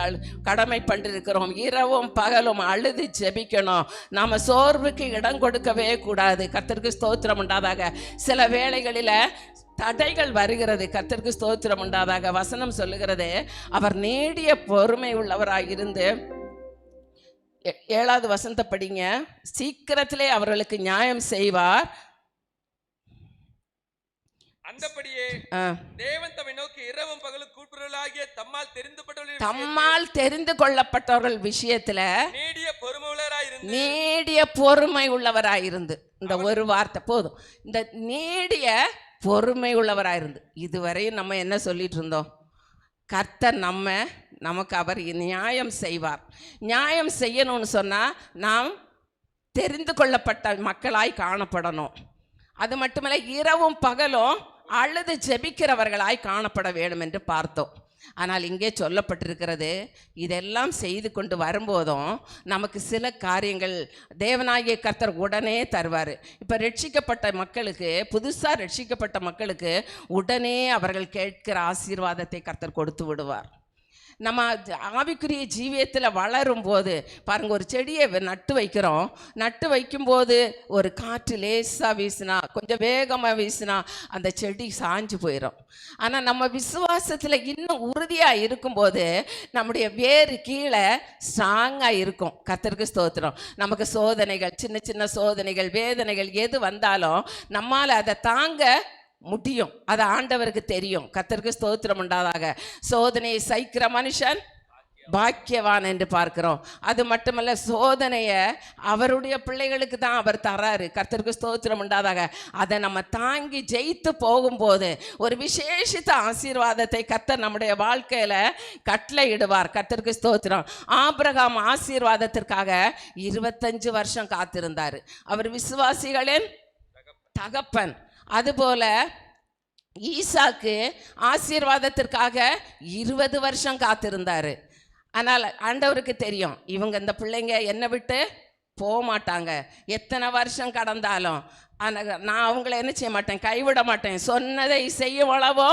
கடமைப்பட்டிருக்கிறோம். இரவும் பகலும் அழுது ஜெபிக்கணும். நாம சோர்வுக்கு இடம் கொடுக்கவே கூடாது. கர்த்தருக்கு ஸ்தோத்திரம் உண்டாதாக. சில வேளைகளில தடைகள் வருகிறது. கர்த்தருக்கு ஸ்தோத்திரம் உண்டாதாக. வசனம் சொல்லுகிறது, அவர் நீடிய பொறுமை உள்ளவராக இருந்து, 7வது வசனத்தை படிங்க, சீக்கிரத்திலே அவர்களுக்கு நியாயம் செய்வார். அந்தபடியே தேவன் தம்மை நோக்கி இரவும் பகலும் கூப்பிடுவர்களாகிய தம்மால் தெரிந்து கொள்ளப்பட்டவர்கள் விஷயத்துல நீடிய பொறுமை உள்ளவராயிருந்து. இந்த ஒரு வார்த்தை போதும். இந்த நீடிய பொறுமை உள்ளவராயிருந்து. இதுவரையும் நம்ம என்ன சொல்லிட்டு இருந்தோம்? கர்த்தர் நமக்கு அவர் நியாயம் செய்வார். நியாயம் செய்யணும்னு சொன்னால் நாம் தெரிந்து கொள்ளப்பட்ட மக்களாய் காணப்படணும். அது மட்டுமல்ல, இரவும் பகலும் அழுது ஜெபிக்கிறவர்களாய் காணப்பட வேண்டும் என்று பார்த்தோம். ஆனால் இங்கே சொல்லப்பட்டிருக்கிறது, இதெல்லாம் செய்து கொண்டு வரும்போதும் நமக்கு சில காரியங்கள் தேவனாகிய கர்த்தர் உடனே தருவார். இப்போ ரட்சிக்கப்பட்ட மக்களுக்கு, புதுசாக ரட்சிக்கப்பட்ட மக்களுக்கு உடனே அவர்கள் கேட்கிற ஆசீர்வாதத்தை கர்த்தர் கொடுத்து விடுவார். நம்ம ஆவிக்குரிய ஜீவியத்தில் வளரும் போது பாருங்கள், ஒரு செடியை நட்டு வைக்கிறோம். நட்டு வைக்கும்போது ஒரு காற்று லேசாக வீசினா, கொஞ்சம் வேகமாக வீசினா அந்த செடி சாஞ்சு போயிடும். ஆனால் நம்ம விசுவாசத்தில் இன்னும் உறுதியாக இருக்கும்போது நம்முடைய வேறு கீழே ஸ்ட்ராங்காக இருக்கும். கர்த்தருக்கு ஸ்தோத்திரம். நமக்கு சோதனைகள், சின்ன சின்ன சோதனைகள், வேதனைகள் எது வந்தாலும் நம்மால் அதை தாங்க முடியும். அது ஆண்டவருக்கு தெரியும். கர்த்தருக்கு ஸ்தோத்திரம் உண்டாதாக. சோதனையை சகிக்கிற மனுஷன் பாக்கியவான் என்று பார்க்கிறோம். அது மட்டுமல்ல, சோதனையை அவருடைய பிள்ளைகளுக்கு தான் அவர் தராரு. கர்த்தருக்கு ஸ்தோத்திரம் உண்டாதாக. அதை நம்ம தாங்கி ஜெயித்து போகும்போது ஒரு விசேஷித்த ஆசீர்வாதத்தை கர்த்தர் நம்முடைய வாழ்க்கையில் கட்டளையிடுவார். கர்த்தருக்கு ஸ்தோத்திரம். ஆபிரகாம் ஆசீர்வாதத்திற்காக 25 வருஷம் காத்திருந்தார். அவர் விசுவாசிகளின் தகப்பன். அதுபோல ஈசாக்கு ஆசீர்வாதத்திற்காக 20 வருஷம் காத்திருந்தார். ஆனால் ஆண்டவருக்கு தெரியும், இவங்க இந்த பிள்ளைங்க என்னை விட்டு போக மாட்டாங்க. எத்தனை வருஷம் கடந்தாலும் ஆனால் நான் அவங்கள என்ன செய்ய மாட்டேன், கைவிட மாட்டேன். சொன்னதை செய்யவளவோ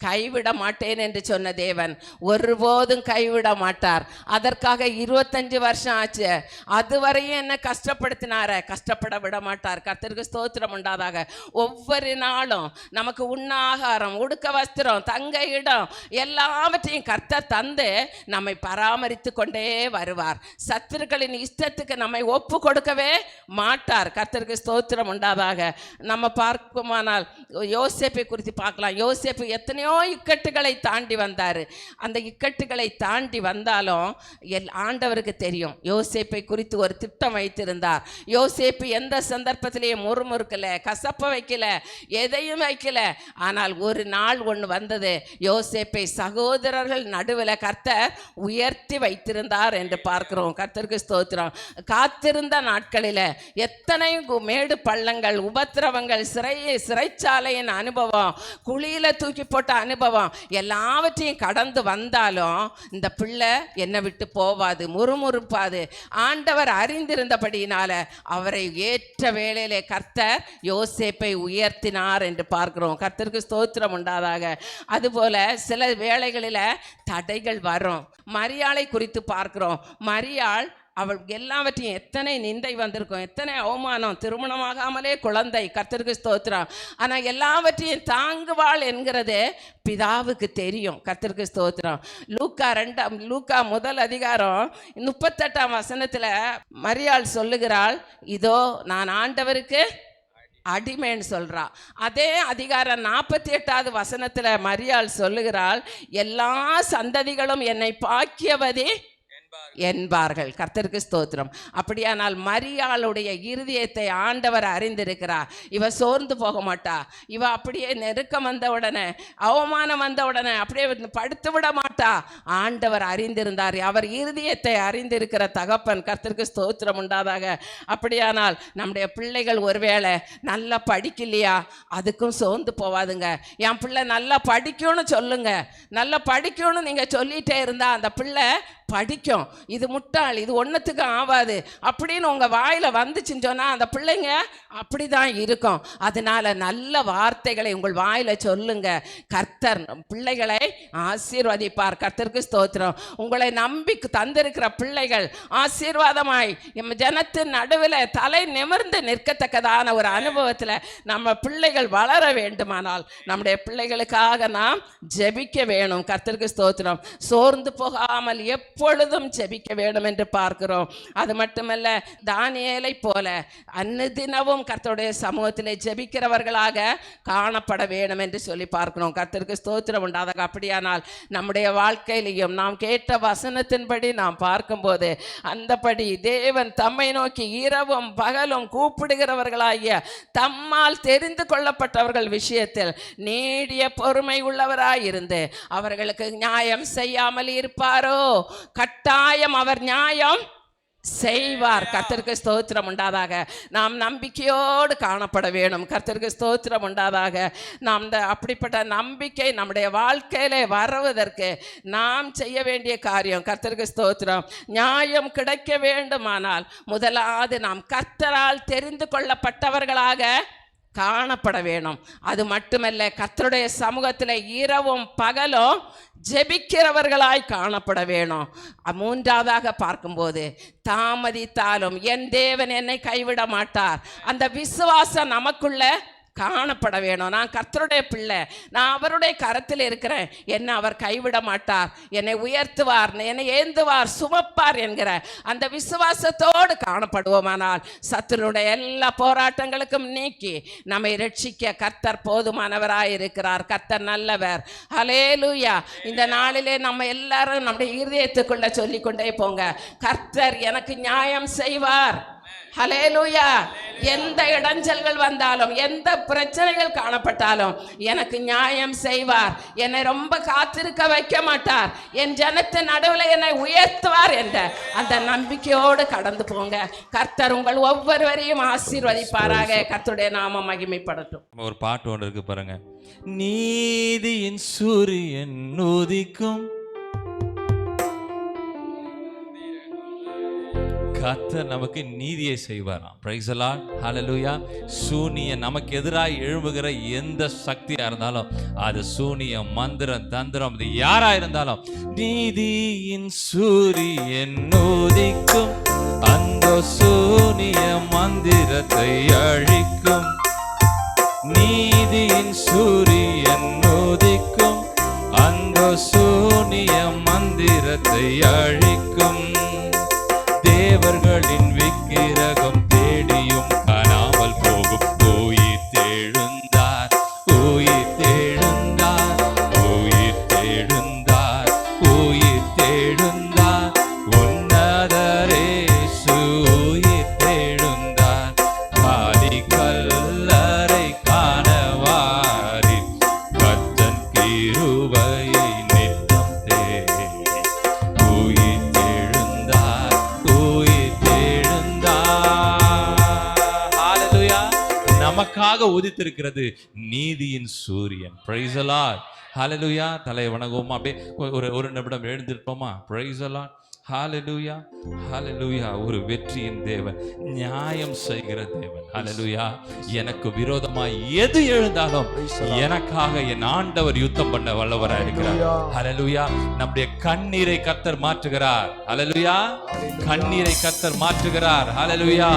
கைவிட மாட்டேன் என்று சொன்ன தேவன் ஒருபோதும் கைவிட மாட்டார். அதற்காக 25 வருஷம் ஆச்சு. அதுவரையும் என்ன கஷ்டப்பட விட மாட்டார். கர்த்தருக்கு ஸ்தோத்திரம் உண்டாதாக. ஒவ்வொரு நாளும் நமக்கு உண்ண ஆகாரம், உடுக்க வஸ்திரம், தங்க இடம் எல்லாவற்றையும் கர்த்தர் தந்து நம்மை பராமரித்து கொண்டே வருவார். சத்துருக்களின் இஷ்டத்துக்கு நம்மை ஒப்பு கொடுக்கவே மாட்டார். கர்த்தருக்கு ஸ்தோத்திரம் உண்டாதாக. நம்ம பார்க்குமானால் யோசேப்பை குறித்து பார்க்கலாம். யோசேப்பு எத்தனையோ இக்கட்டுகளை தாண்டி வந்தார். அந்த இக்கட்டுகளை தாண்டி வந்தாலும் ஆண்டவருக்கு தெரியும், யோசேப்பை குறித்து ஒரு திட்டம் வைத்திருந்தார். யோசேப்பு எந்த சந்தர்ப்பத்திலேயும் முறுமுறுக்கல, கசப்ப வைக்கல, எதையும் வைக்கல. ஆனால் ஒரு நாள் ஒன்று வந்தது, யோசேப்பை சகோதரர்கள் நடுவில் கர்த்தர் உயர்த்தி வைத்திருந்தார் என்று பார்க்கிறோம். கர்த்தருக்கு ஸ்தோத்திரம். காத்திருந்த நாட்களில் எத்தனை மேடு பள்ளங்கள், உபத்திரவங்கள், சிறைச்சாலையின் அனுபவம், குழியில் தூக்கி போட்ட அனுபவம் எல்லாவற்றையும் கடந்து வந்தாலும் இந்த பிள்ளை என்னை விட்டு போவாது, முறுமுறுப்பாது. ஆண்டவர் அறிந்திருந்தபடியினால அவரை ஏற்ற வேளையிலே கர்த்தர் யோசேப்பை உயர்த்தினார் என்று பார்க்கிறோம். கர்த்தருக்கு ஸ்தோத்திரம் உண்டாதாக. அதுபோல சில வேளைகளில் தடைகள் வரும். மரியாளை குறித்து பார்க்கிறோம். மரியாள் அவள் எல்லாவற்றையும் எத்தனை நிந்தை வந்திருக்கும், எத்தனை அவமானம், திருமணமாகாமலே குழந்தை. கர்த்தருக்கு ஸ்தோத்திரம். ஆனால் எல்லாவற்றையும் தாங்குவாள் என்கிறது பிதாவுக்கு தெரியும். கர்த்தருக்கு ஸ்தோத்திரம். லூக்கா 1 அதிகாரம் 38 வசனத்தில் மரியாள் சொல்லுகிறாள், இதோ நான் ஆண்டவருக்கு அடிமைன்னு சொல்றா. அதே அதிகாரம் 48 வசனத்தில் மரியாள் சொல்லுகிறாள், எல்லா சந்ததிகளும் என்னை பாக்கியவதி என்பார்கள். கர்த்தருக்கு ஸ்தோத்திரம். அப்படியானால் மரியாளுடைய இருதயத்தை ஆண்டவர் அறிந்திருக்கிறார். இவ சோர்ந்து போக மாட்டா. இவ அப்படியே நெருக்கம் வந்த உடனே, அவமானம் வந்த உடனே அப்படியே படுத்து விட மாட்டா. ஆண்டவர் அறிந்திருந்தார். அவர் இருதயத்தை அறிந்திருக்கிற தகப்பன். கர்த்தருக்கு ஸ்தோத்திரம் உண்டாதாக. அப்படியானால் நம்முடைய பிள்ளைகள் ஒருவேளை நல்லா படிக்கலையா, அதுக்கும் சோர்ந்து போவாதுங்க. என் பிள்ளை நல்லா படிக்கும்னு சொல்லுங்க. நல்லா படிக்கும்னு நீங்க சொல்லிட்டே இருந்தா அந்த பிள்ளை படிக்கும். இது முட்டாள், இது ஒன்றுத்துக்கு ஆகாது அப்படின்னு உங்கள் வாயில் வந்துச்சுன்னு சொன்னால் அந்த பிள்ளைங்க அப்படி தான் இருக்கும். அதனால நல்ல வார்த்தைகளை உங்கள் வாயில் சொல்லுங்க. கர்த்தர் பிள்ளைகளை ஆசீர்வதிப்பார். கர்த்தருக்கு ஸ்தோத்திரம். உங்களை நம்பி தந்திருக்கிற பிள்ளைகள் ஆசீர்வாதமாய் எம் ஜனத்தின் நடுவில் தலை நிமிர்ந்து நிற்கத்தக்கதான ஒரு அனுபவத்தில் நம்ம பிள்ளைகள் வளர வேண்டுமானால் நம்முடைய பிள்ளைகளுக்காக நாம் ஜெபிக்க வேணும். கர்த்தருக்கு ஸ்தோத்திரம். சோர்ந்து போகாமல் எப்பொழுதும் ஜெபிக்க வேண்டும் என்று பார்க்கிறோம். அது மட்டுமல்ல, தானியேலை போல அன்னுதினமும் கர்த்தருடைய சமூகத்திலே ஜெபிக்கிறவர்களாக காணப்பட வேண்டும் என்று சொல்லி பார்க்கிறோம். கர்த்தருக்கு ஸ்தோத்திரம் உண்டாதாக. அப்படியானால் நம்முடைய வாழ்க்கையிலையும் நாம் கேட்ட வசனத்தின்படி நாம் பார்க்கும்போது அந்தபடி தேவன் தம்மை நோக்கி இரவும் பகலும் கூப்பிடுகிறவர்களாகிய தம்மால் தெரிந்து கொள்ளப்பட்டவர்கள் விஷயத்தில் நீடிய பொறுமை உள்ளவராயிருந்து அவர்களுக்கு நியாயம் செய்யாமல் இருப்பாரோ? கட்டாயம் அவர் நியாயம் செய்வார். கர்த்தருக்கு ஸ்தோத்திரம் உண்டாதாக. நாம் நம்பிக்கையோடு காணப்பட வேணும். கர்த்தருக்கு ஸ்தோத்திரம் உண்டாதாக. நாம் அப்படிப்பட்ட நம்பிக்கை நம்முடைய வாழ்க்கையிலே வருவதற்கு நாம் செய்ய வேண்டிய காரியம், கர்த்தருக்கு ஸ்தோத்திரம், நியாயம் கிடைக்க வேண்டுமானால் முதலாவது நாம் கர்த்தரால் தெரிந்து கொள்ளப்பட்டவர்களாக காணப்பட வேணும். அது மட்டுமல்ல, கர்த்தருடைய சமூகத்தில் இரவும் பகலும் ஜெபிக்கிறவர்களாய் காணப்பட வேணும். மூன்றாவதாக பார்க்கும்போது, தாமதித்தாலும் என் தேவன் என்னை கைவிட மாட்டார். அந்த விசுவாசம் நமக்குள்ள காணப்பட வேணும். நான் கர்த்தருடைய பிள்ளை, நான் அவருடைய கரத்தில் இருக்கிறேன், என்னை அவர் கைவிட மாட்டார், என்னை உயர்த்துவார், என்னை ஏந்துவார், சுமப்பார் என்கிற அந்த விசுவாசத்தோடு காணப்படுவோமானால் சத்துருடைய எல்லா போராட்டங்களுக்கும் நீக்கி நம்மை ரட்சிக்க கர்த்தர் போதுமானவராய் இருக்கிறார். கர்த்தர் நல்லவர். ஹல்லேலூயா. இந்த நாளிலே நம்ம எல்லாரும் நம்முடைய இருதயத்துக்குள்ள சொல்லிக்கொண்டே போங்க, கர்த்தர் எனக்கு நியாயம் செய்வார். ஹல்லேலூயா. எந்த இடைஞ்சல்கள் வந்தாலும், எந்த பிரச்சனைகள் காணப்பட்டாலும் எனக்கு நியாயம் செய்வார். என்னை ரொம்ப காத்திருக்க வைக்க மாட்டார். என் ஜனத்தின் நடுவில் என்னை உயர்த்துவார் என்ற அந்த நம்பிக்கையோடு கடந்து போங்க. கர்த்தர் உங்கள் ஒவ்வொருவரையும் ஆசீர்வதிப்பாராக. கர்த்தருடைய நாமம் மகிமைப்படட்டும். ஒரு பாட்டு ஒன்று இருக்கு பாருங்க. நீதியின் சூரியன் உதிக்கும், கர்த்தர் நமக்கு நீதியை செய்வாராம். Price the Lord. ஹல்லேலூயா. சூனிய நமக்கு எதிராக எழும்புகிற எந்த சக்தியா இருந்தாலும், அது சூனியம், மந்திரம், தந்திரம், இது யாரா இருந்தாலும், நீதியின் சூரியன் உதிக்கும், அந்த சூனிய மந்திரத்தை அழிக்கும். நீதியின் சூரியன் உதிக்கும், அந்த சூனிய மந்திரத்தை அழிக்கும். தேவர்களின் விக்கிரகம் தேடியும் காணாமல் போகும். உயிர் தேழுந்தார், உயிர் தேழுந்தார், உயிர் தேழுந்தார், உயிர் தேழுந்தார், உன்னதரேசு உயிர் தேழுந்தார். காலி கல்லறை காணவாரி கர்த்தன் கிருபையை நித்தம் தேடி உயிர் தேழுந்தார், உயிர் தேழுந்தார். ஹல்லேலூயா. நமக்காக உதித்திருக்கிறது நீதியின் சூரியன். Praise the Lord. ஹல்லேலூயா. தலை வணங்குவோமா? அப்படியே ஒரு நிமிடம் எழுந்திருப்போமா? Price the Lord. Hallelujah. Hallelujah. ஒரு வெற்றியின் தேவன், நியாயம் செய்கிற தேவன். ஹல்லேலூயா. எனக்கு விரோதமாய் எது எழுந்தாலும் எனக்காக என் ஆண்டவர் யுத்தம் பண்ண வல்லவராய் இருக்கிறார். ஹல்லேலூயா. நம்முடைய கண்ணீரை கர்த்தர் மாற்றுகிறார். ஹல்லேலூயா. கண்ணீரை கர்த்தர் மாற்றுகிறார். ஹல்லேலூயா.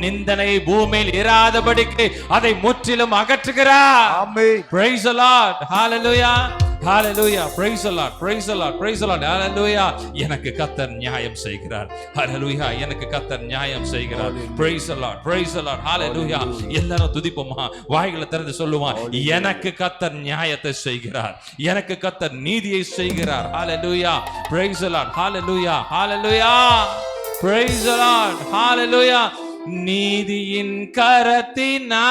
நிந்தனை பூமியில் இராதபடிக்கு அதை முற்றிலும் அகற்றுகிறார். Amen. Praise the Lord. Hallelujah. Hallelujah. Praise the Lord. Praise the Lord. Praise the Lord. Hallelujah. எனக்கு கர்த்தர் நியாயம் செய்கிறார். ஹல்லேலூயா. எனக்கு கர்த்தர் நியாயம் செய்கிறார். Praise the Lord. Praise the Lord. Hallelujah. எல்லாரும் துதிப்போமா? வாய்களை திறந்து சொல்லுவோம், எனக்கு கர்த்தர் நியாயத்தை செய்கிறார், எனக்கு கர்த்தர் நீதியை செய்கிறார். Hallelujah. Praise the Lord. Hallelujah. Hallelujah. Praise the Lord. Hallelujah. நீதியின் கரத்தினால்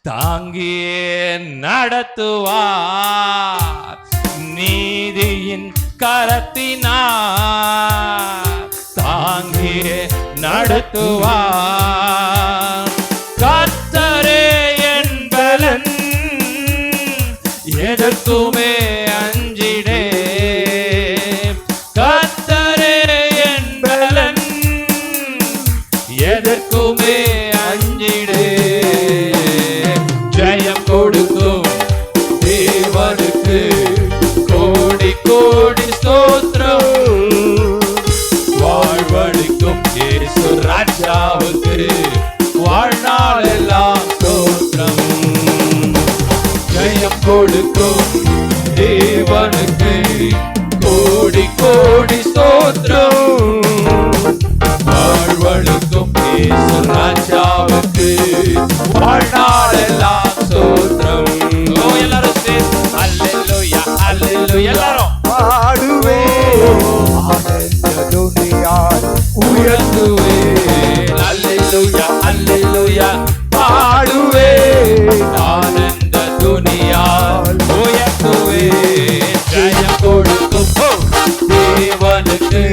தாங்கியே நடத்துவார். நீதியின் கரத்தினால் தாங்கியே நடத்துவார். கர்த்தரே என் பலன், எதற்குமே அஞ்சிடே. கர்த்தரே என் பலன், எதற்குமே அஞ்சிடே. ஜெயம் கொடுக்கும் தேவனுக்கு கோடி கோடி ஸ்தோத்திரம். வாழ்வழிக்கும் இயேசு ராஜாவுக்கு வாழ்நாள் எல்லாம் ஸ்தோத்திரம். ஜெயம் கொடுக்கும் தேவனுக்கு கோடி கோடி ஸ்தோத்திரம். வாழ்வழிக்கும் இயேசு ராஜாவுக்கு வாழ்நாள் எல்லாம் ஸ்தோத்திரம். எல்லாரும் சேர்ந்து அல்லேலூயா, அல்லேலூயா. எல்லாரும் பாடுவே ஆனந்த துணியால் உயர்த்துவே. அல்லேலூயா, அல்லேலூயா. பாடுவே ஆனந்த துணியால் உயர்த்துவே. ஜெயம் கொடுக்கும் தேவனுக்கு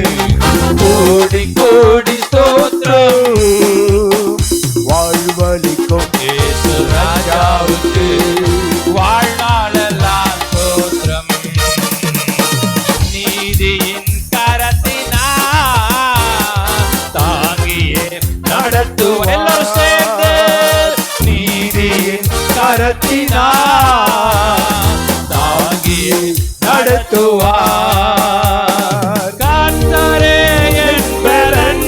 கரத்தினார் தாங்கி நடத்துவார். கர்த்தரே என் பலன்,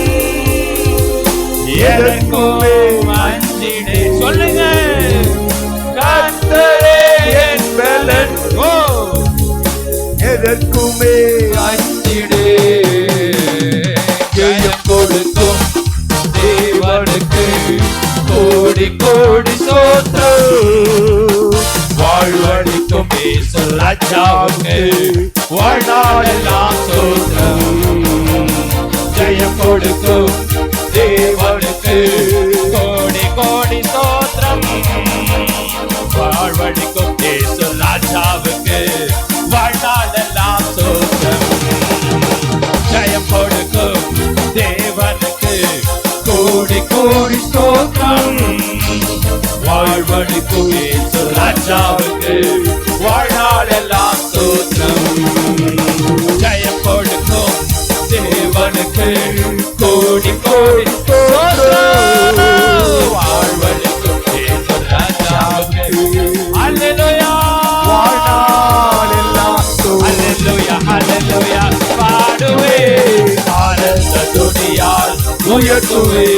எதற்குமே அஞ்சிடே. சொல்லுங்க, கர்த்தரே என் பலன், ஓ எதற்குமே அஞ்சிடே. ஜெயம் கொடுக்கும் தேவனுக்கு கோடி கோடி ஸ்தோத்திரம். வாழ்வழிக்கும் இயேசு ராஜாவுக்கு வாழ்நாளெல்லாம் ஸ்தோத்திரம். ஜெயம் கொடுக்கும் தேவனுக்கு கோடி கோடி ஸ்தோத்திரம். வாழ்வழிக்கும் இயேசு ராஜாவுக்கு வாழ்நாளெல்லாம் ஸ்தோத்திரம். ஜெயம் கொடுக்கும் தேவனுக்கு கோடி கோடி ஸ்தோத்திரம். வாழ்வழிக்கும் இயேசு ராஜாவுக்கு வாழ்நாளெல்லாம் ஸ்தோத்திரம். ஜெயம் கொடுக்கும் தேவனுக்கு கோடி கோடி ஸ்தோத்திரம். வாழ்வழிக்கும் இயேசு ராஜாவுக்கு அல்லேலூயா, வாழ்நாளெல்லாம் அல்லேலூயா, அல்லேலூயா. பாடுவே ஆனந்த துதியால் உயர்த்துவே.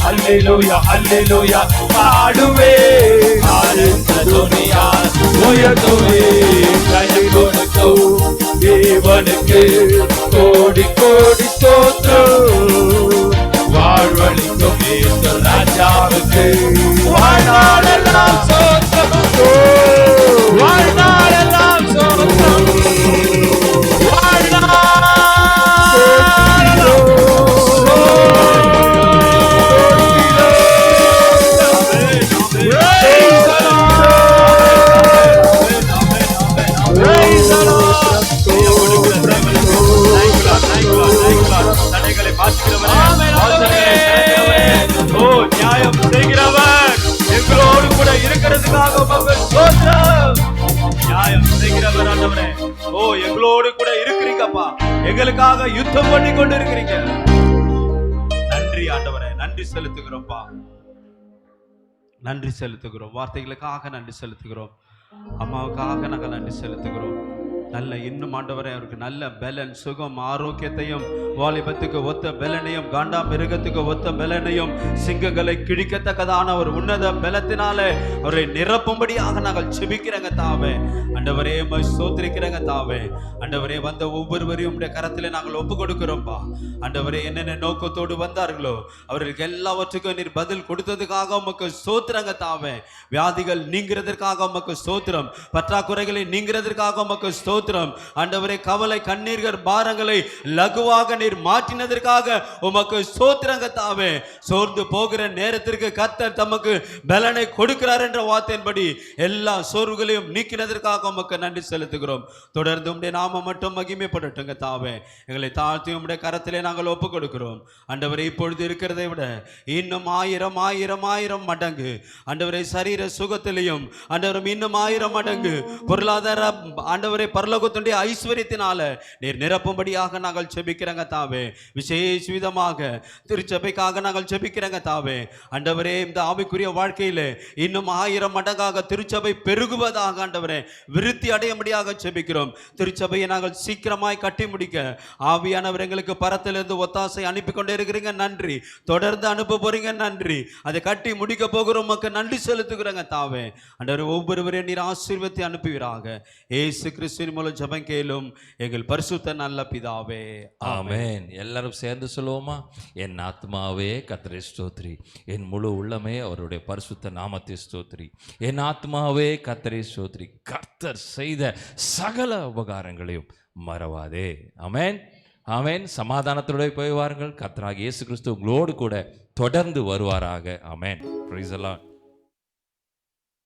அல்லேலூயா, அல்லேலூயா. பாடுவே ஆனந்த துதியால் உயர்த்துவே. ஜெயம் கொடுக்கும் தேவனுக்கு கோடி கோடி ஸ்தோத்திரம். வாழ்வழிக்கும் இயேசு ராஜாவுக்கு வாழ்நாளெல்லாம் ஸ்தோத்திரம். வாழ்நாளெல்லாம் ஸ்தோத்திரம். நியாயம் செய்கிறவர் எங்களோடு கூட இருக்கிறதுக்காக நியாயம் செய்கிறவர் ஆண்டவரே. ஓ எங்களோடு கூட இருக்கிறீங்கப்பா, எங்களுக்காக யுத்தம் பண்ணி கொண்டு இருக்கிறீங்க. நன்றி ஆண்டவரே, நன்றி செலுத்துகிறோம்ப்பா, நன்றி செலுத்துகிறோம். வார்த்தைகளுக்காக நன்றி செலுத்துகிறோம். அம்மாவுக்காக நாங்கள் நன்றி செலுத்துகிறோம். நல்ல இன்னும் ஆண்டவரே அவருக்கு நல்ல பலன், சுகம், ஆரோக்கியத்தையும், வாலிபத்துக்கு ஒத்த பலனையும், காண்டா மிருகத்துக்கு ஒத்த பலனையும், சிங்கங்களை கிழிக்கத்தக்கதான ஒரு உன்னத பலத்தினாலே அவரை நிரப்பும்படியாக நாங்கள் செபிக்கிறங்க தாவே. ஆண்டவரே ஸ்தோத்திரிக்கிறங்க தாவே. ஆண்டவரே வந்த ஒவ்வொருவரையும் உடைய கரத்திலே நாங்கள் ஒப்பு கொடுக்கிறோம்ப்பா. ஆண்டவரே என்னென்ன நோக்கத்தோடு வந்தார்களோ அவர்களுக்கு எல்லாவற்றுக்கும் நீர் பதில் கொடுத்ததுக்காக உமக்கு ஸ்தோத்திரங்க தாவே. வியாதிகள் நீங்கிறதற்காக உமக்கு ஸ்தோத்திரம், பற்றாக்குறைகளை நீங்கிறதற்காக உமக்கு ஸ்தோத்திரம். ஆண்டவரே கவலை, கண்ணீர்கள், பாரங்களை லகுவாக நீர் மாற்றினதற்காக உமக்கு ஸ்தோத்திரங்க தாவே. சோர்ந்து போகிற நேரத்திற்கு கர்த்தர் தமக்கு பலனை கொடுக்கிறார் என்ற வார்த்தையின்படி எல்லா சோர்வுகளையும் நீக்கினதற்காக உமக்கு நன்றி செலுத்துகிறோம். தொடர்ந்து உம்முடைய நாமம் மட்டும் மகிமைப்படட்டுங்க தாவே. எங்களை தாழ்த்தி உம்முடைய கரத்திலே நாங்கள் ஒப்புக் கொடுக்கிறோம். ஆண்டவரே இப்பொழுது இருக்கிறதை விட இன்னும் 1000 1000 1000 மடங்கு ஆண்டவரே சரீர சுகத்திலையும் ஆண்டவரும் இன்னும் 1000 மடங்கு பொருளாதார ஆண்டவரே பரலோகத்துடைய ஐஸ்வரியத்தினால நீர் நிரப்பும்படியாக நாங்கள் ஜெபிக்கிறங்க தாவே. விசேஷ விதமாக திருச்சபைக்காக நாங்கள் ஜெபிக்கிறங்க தாவே. ஆண்டவரே இந்த ஆவிக்குரிய வாழ்க்கையில இன்னும் 1000 மடங்காக திருச்சபை பெருகுவதாக ஆண்டவரே விருத்தி அடையும்படியாக ஜெபிக்கிறோம். திருச்சபையை நாங்கள் சீக்கிரமாய் கட்டி முடிக்க ஆவியானவர் எங்களுக்கு பரத்திலிருந்து ஒத்தாசை அனுப்பி கொண்டே இருக்கிறீங்க. நன்றி. தொடர்ந்து அனுப்ப போறீங்க. நன்றி. அதை கட்டி முடிக்க போகிறோம். உமக்கு நன்றி செலுத்துகிறங்க தாவே. ஆண்டவரே ஒவ்வொருவரையும் நீர் ஆசீர்வதித்து அனுப்புவீராக. இயேசு கிறிஸ்துவின் மூலம் ஜெபம் கேளும் எங்கள் பரிசுத்த நல்ல பிதாவே. ஆமென். எல்லாரும் சேர்ந்து சொல்லுவோமா? என் ஆத்மாவே கர்த்தரை ஸ்தோத்திரி, என் முழு உள்ளமே அவருடைய பரிசுத்த நாமத்தை ஸ்தோத்திரி. என் ஆத்மாவே கர்த்தரை ஸ்தோத்திரி, கர்த்தர் செய்த சகல உபகாரங்களையும் மறவாதே. ஆமென், ஆமென். சமாதானத்தோடு போய் வாருங்கள். கர்த்தராகிய இயேசு கிறிஸ்து உங்களோடு கூட தொடர்ந்து வருவாராக. ஆமென். Praise the Lord.